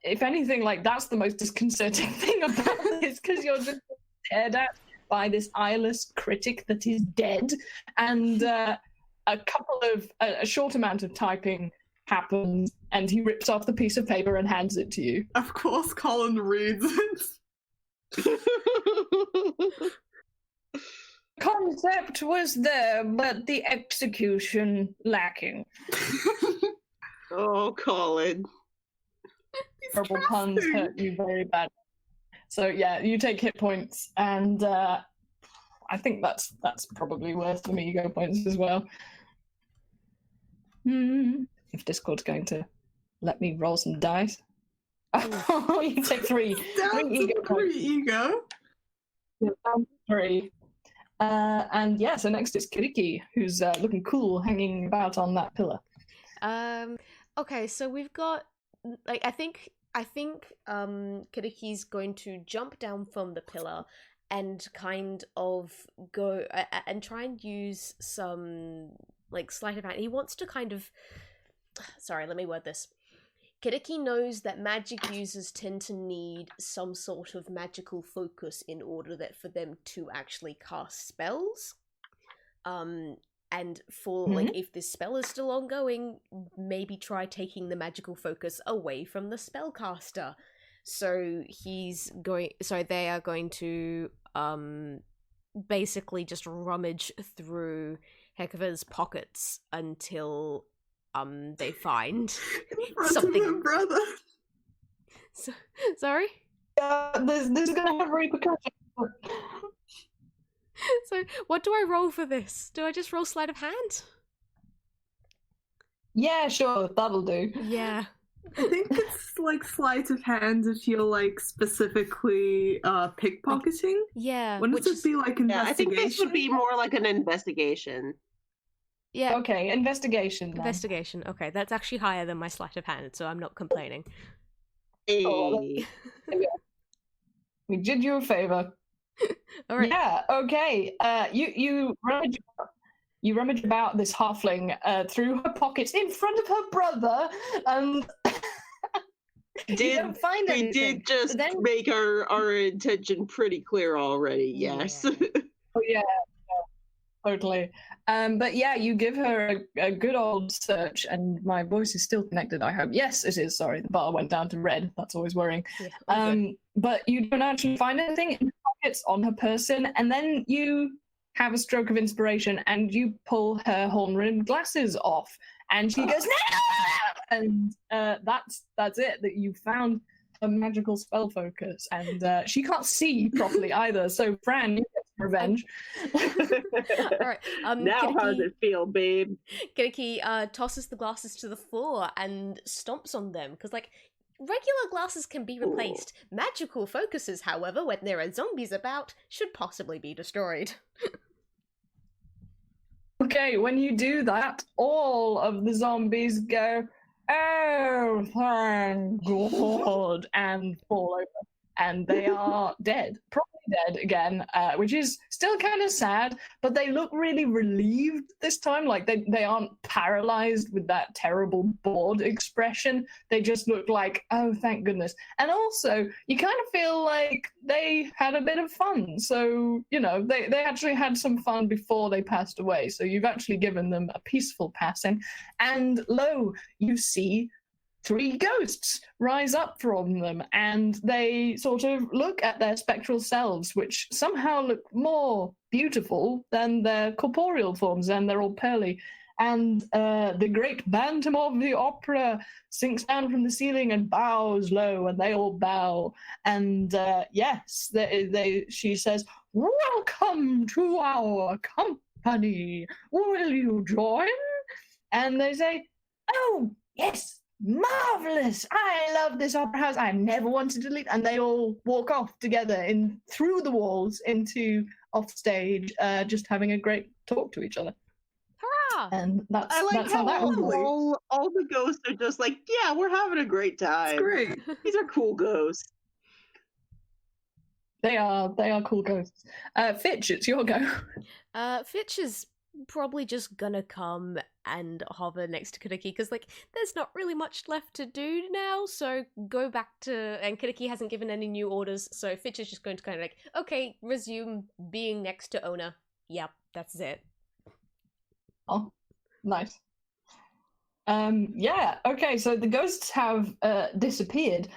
if anything, that's the most disconcerting thing about this, because you're just stared at by this eyeless critic that is dead. And a short amount of typing happens, and he rips off the piece of paper and hands it to you. Of course, Colin reads it. Concept was there, but the execution lacking. Oh, Colin. Verbal puns hurt you very bad. So yeah, you take hit points, and I think that's probably worth some ego points as well. If Discord's going to let me roll some dice. Oh, you take 3. Down 3 ego to 3 ego. Yeah, down to 3. And yeah, so next is Kiriki, who's looking cool, hanging about on that pillar. Okay, so we've got I think Kiriki's going to jump down from the pillar and kind of go and try and use some sleight of hand. He wants to kind of sorry, let me word this. Kiriki knows that magic users tend to need some sort of magical focus in order for them to actually cast spells. And for like, if this spell is still ongoing, maybe try taking the magical focus away from the spellcaster. So they are going to basically just rummage through Hecava's pockets until they find something. Brother. Sorry? This is gonna have repercussions. So, what do I roll for this? Do I just roll sleight of hand? Yeah, sure, that'll do. Yeah. I think it's like sleight of hand if you're like specifically pickpocketing. Yeah. Wouldn't it be like investigation? Yeah, I think this would be more like an investigation. Yeah. Okay, investigation then. Investigation. Okay, that's actually higher than my sleight of hand, so I'm not complaining. Hey. We did you a favor. All right. Yeah, okay. You rummage about this halfling through her pockets in front of her brother, and you don't find We anything. did just Then- make our intention pretty clear already, yes. Yeah. Oh yeah, totally. But yeah, you give her a good old search, and my voice is still connected, I hope. Yes, it is. Sorry, the bar went down to red. That's always worrying. Yeah, all good. But you don't actually find anything in the pockets on her person, and then you have a stroke of inspiration, and you pull her horn-rimmed glasses off, and she goes, "No!" And that's it. That you found a magical spell focus, and she can't see properly either. So Fran, you get some revenge. All right. Now how does it feel, babe? Kiriki tosses the glasses to the floor and stomps on them because, like, regular glasses can be replaced. Magical focuses, however, when there are zombies about, should possibly be destroyed. Okay, when you do that, all of the zombies go, "Oh, thank God," and fall over. And they are dead. Probably dead again, which is still kind of sad, but they look really relieved this time. Like they aren't paralyzed with that terrible bored expression. They just look like, oh, thank goodness. And also, you kind of feel like they had a bit of fun. So, you know, they actually had some fun before they passed away. So you've actually given them a peaceful passing. And lo, you see 3 ghosts rise up from them, and they sort of look at their spectral selves, which somehow look more beautiful than their corporeal forms, and they're all pearly. And the great Bantam of the opera sinks down from the ceiling and bows low, and they all bow. And yes, she says, "Welcome to our company. Will you join?" And they say, "Oh, yes. Marvelous! I love this opera house. I never wanted to leave." And they all walk off together through the walls into off stage, just having a great talk to each other. Hurrah! And that's I like that's how that how was. all the ghosts are just like, yeah, we're having a great time. It's great. These are cool ghosts. They are cool ghosts. Fitch, it's your go. Fitch is probably just gonna come and hover next to Kiriki because, like, there's not really much left to do now, so go back to... And Kiriki hasn't given any new orders, so Fitch is just going to kind of like, okay, resume being next to Ona. Yep, that's it. Oh, nice. Yeah, okay, so the ghosts have disappeared.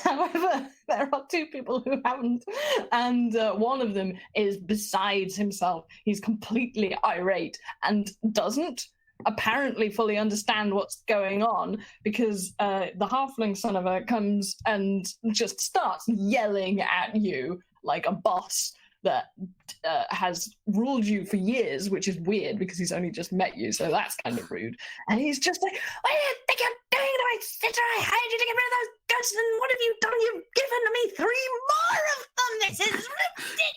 However, there are 2 people who haven't, and one of them is besides himself. He's completely irate and doesn't apparently fully understand what's going on, because the halfling son of her comes and just starts yelling at you like a boss that has ruled you for years, which is weird because he's only just met you, so that's kind of rude. And he's just like, "What do you think you're doing to my sister? I hired you to get rid of those ghosts, and what have you done? You've given me 3 more of them! This is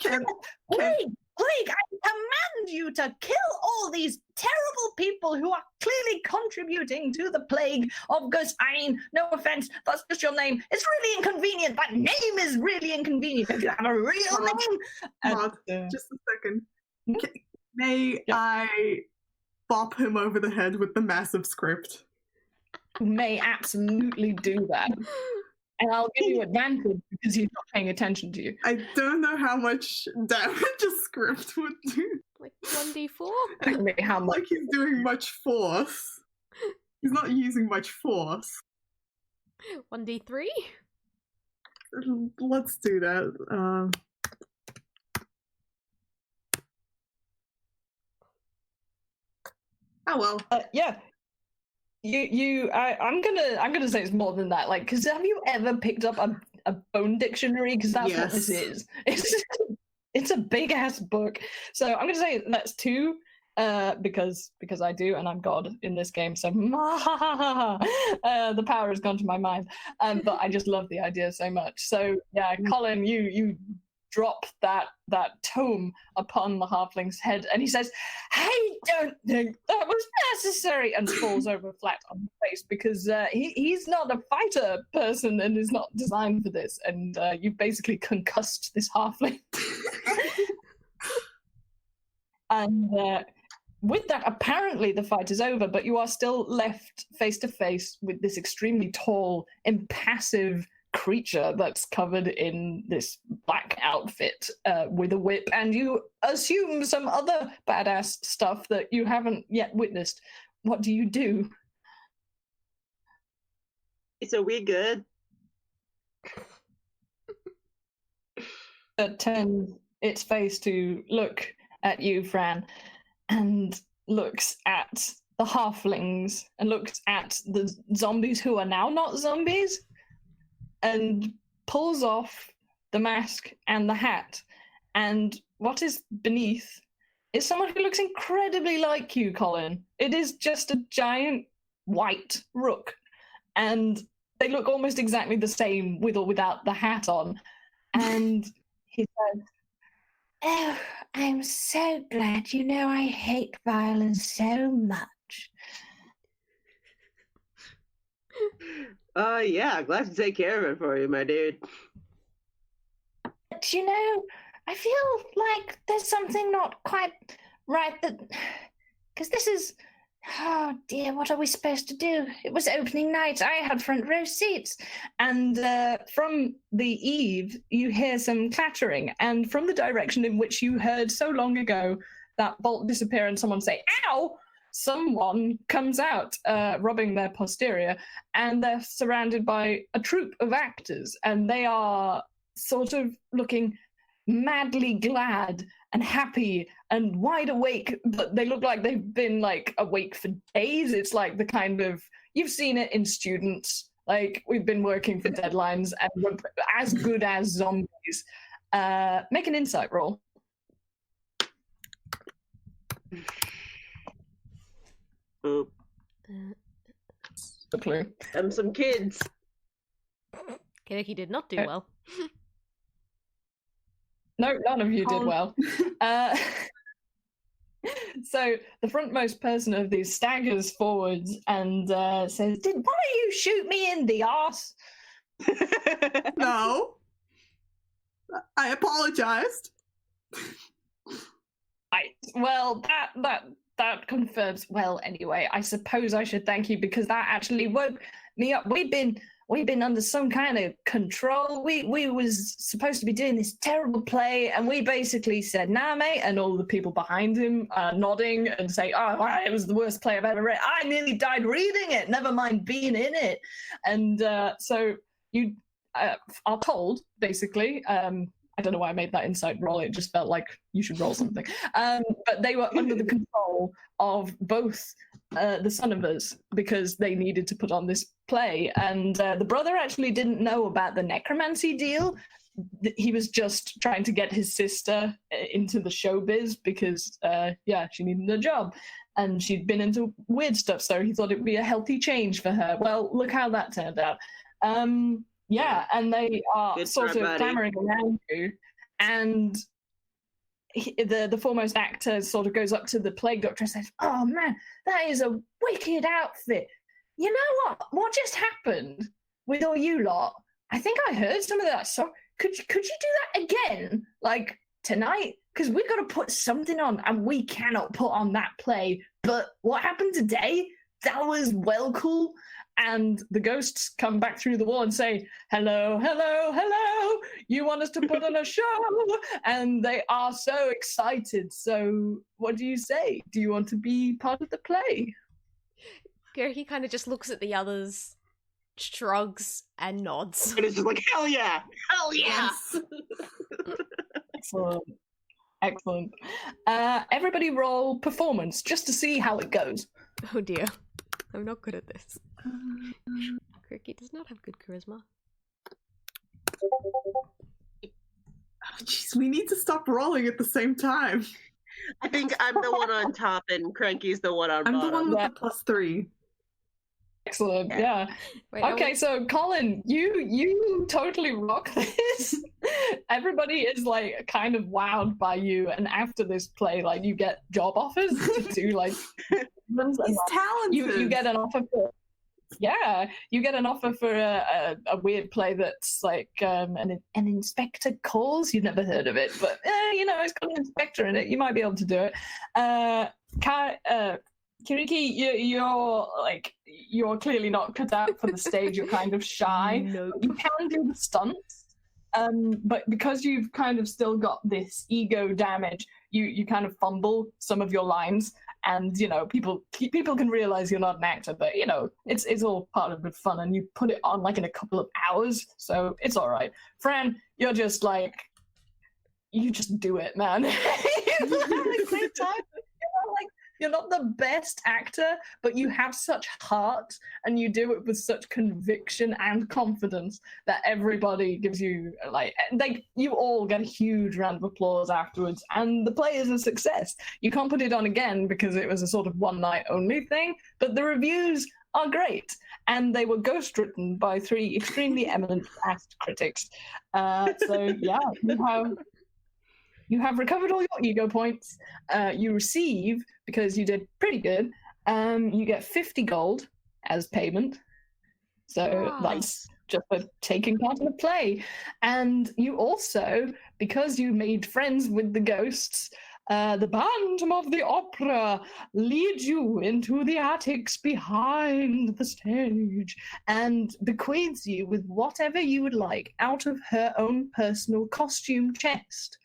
ridiculous! Plague, I command you to kill all these terrible people who are clearly contributing to the plague of ghosts. I mean, no offense, that's just your name. It's really inconvenient. That name is really inconvenient. If you have a real name..." Maud, just a second. May I bop him over the head with the massive script? May absolutely do that. and I'll give you advantage because he's not paying attention to you. I don't know how much damage a script would do. Like 1d4? Exactly how much? Like he's doing much force. He's not using much force. 1d3? Let's do that. Oh well. Yeah. I'm gonna say it's more than that. Like, because have you ever picked up a bone dictionary? Because that's what this is. It's a big ass book. So I'm gonna say that's 2. Because I do, and I'm God in this game, so the power has gone to my mind. But I just love the idea so much. So yeah, Colin, you drop that tome upon the halfling's head, and he says, "I don't think that was necessary," and falls over flat on his face because he's not a fighter person and is not designed for this. And you've basically concussed this halfling. And with that, apparently the fight is over, but you are still left face to face with this extremely tall, impassive creature that's covered in this black outfit with a whip, and you assume some other badass stuff that you haven't yet witnessed. What do you do? So we good? It turns its face to look at you, Fran, and looks at the halflings and looks at the zombies who are now not zombies and pulls off the mask and the hat. And what is beneath is someone who looks incredibly like you, Colin. It is just a giant white rook. And they look almost exactly the same with or without the hat on. And he says, "Oh, I'm so glad. You know I hate violence so much." Yeah, glad to take care of it for you, my dude. But you know, I feel like there's something not quite right because this is... Oh dear, what are we supposed to do? It was opening night. I had front row seats. And from the eave, you hear some clattering. And from the direction in which you heard so long ago that bolt disappear and someone say, "Ow!" someone comes out, rubbing their posterior. And they're surrounded by a troupe of actors. And they are sort of looking madly glad and happy and wide awake, but they look like they've been like awake for days. It's like the kind of, you've seen it in students, like we've been working for deadlines and we're as good as zombies. Make an insight roll. Oop. The clue. Some kids. Kaneki did not do well. No, none of you did well. So the frontmost person of these staggers forwards and says, "Did one of you shoot me in the arse?" No. I apologized. Well, that confirms. Well, anyway, I suppose I should thank you because that actually woke me up. We've been under some kind of control. We was supposed to be doing this terrible play, and we basically said, "Nah, mate," and all the people behind him nodding and say, "Oh, it was the worst play I've ever read. I nearly died reading it, never mind being in it." And so you are told, basically, I don't know why I made that insight roll. It just felt like you should roll something. But they were under the control of both the son of us because they needed to put on this play. And the brother actually didn't know about the necromancy deal. He was just trying to get his sister into the showbiz because, she needed a job. And she'd been into weird stuff, so he thought it would be a healthy change for her. Well, look how that turned out. And they are Good sort of clamoring around you, and the foremost actor sort of goes up to the plague doctor and says, "Oh man, that is a wicked outfit. You know what just happened with all you lot? I think I heard some of that. So could you do that again, like tonight? Because we've got to put something on, and we cannot put on that play. But what happened today? That was well cool." and the ghosts come back through the wall and say, hello, hello, hello, you want us to put on a show? And they are so excited. So what do you say? Do you want to be part of the play? He kind of just looks at the others, shrugs, and nods. And it's just like, hell yeah! Hell yeah! Yes. Excellent. Excellent. Everybody roll performance just to see how it goes. Oh dear. I'm not good at this. Cricket does not have good charisma. Oh, jeez, we need to stop rolling at the same time. I think I'm the one on top and Cranky's the one on I'm bottom. the one with Yeah. the +3. Excellent, yeah. Wait, Okay, so Colin, you totally rock this. Everybody is like kind of wowed by you, and after this play, like you get job offers to do like. He's talented. You get an offer for. Yeah, you get an offer for a weird play that's like an inspector calls. You've never heard of it, but you know it's got an inspector in it. You might be able to do it. Kiriki, you're clearly not cut out for the stage. You're kind of shy. Nope. You can do the stunts, but because you've kind of still got this ego damage, you kind of fumble some of your lines, and you know people can realize you're not an actor, but you know it's all part of good fun, and you put it on like in a couple of hours, so it's all right. Fran, you're just like you just do it, man. You have a great time. You're not the best actor, but you have such heart and you do it with such conviction and confidence that everybody gives you you all get a huge round of applause afterwards, and the play is a success. You can't put it on again because it was a sort of one night only thing, but the reviews are great, and they were ghost written by 3 extremely eminent past critics. So yeah, you have recovered all your ego points. You receive, because you did pretty good, you get 50 gold as payment. So that's just for taking part in the play. And you also, because you made friends with the ghosts, the Bantam of the Opera leads you into the attics behind the stage and bequeaths you with whatever you would like out of her own personal costume chest.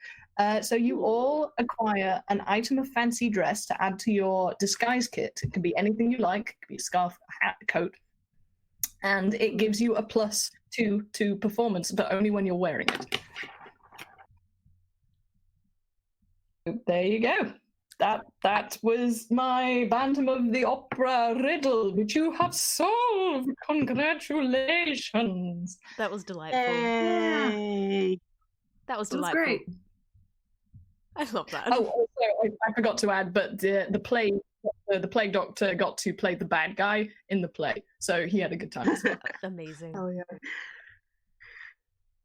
So you all acquire an item of fancy dress to add to your disguise kit. It can be anything you like. It could be a scarf, a hat, a coat. And it gives you a +2 to performance, but only when you're wearing it. There you go. That was my Bantam of the Opera riddle, which you have solved. Congratulations. That was delightful. Yay. That was It was delightful. great. I love that. Oh, also, I forgot to add, but the plague doctor got to play the bad guy in the play, so he had a good time as well. Amazing. Hell yeah.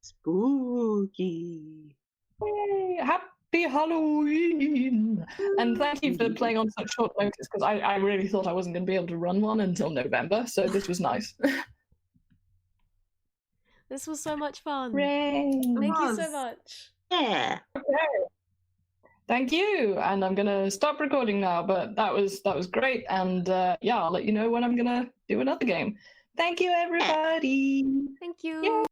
Spooky. Yay, happy Halloween! And thank you for playing on such short notice, because I really thought I wasn't going to be able to run one until November, so this was nice. This was so much fun. Hooray! Thank you so was. much. Yeah. Okay. Thank you, and I'm gonna stop recording now. But that was great, and yeah, I'll let you know when I'm gonna do another game. Thank you, everybody. Thank you. Yay.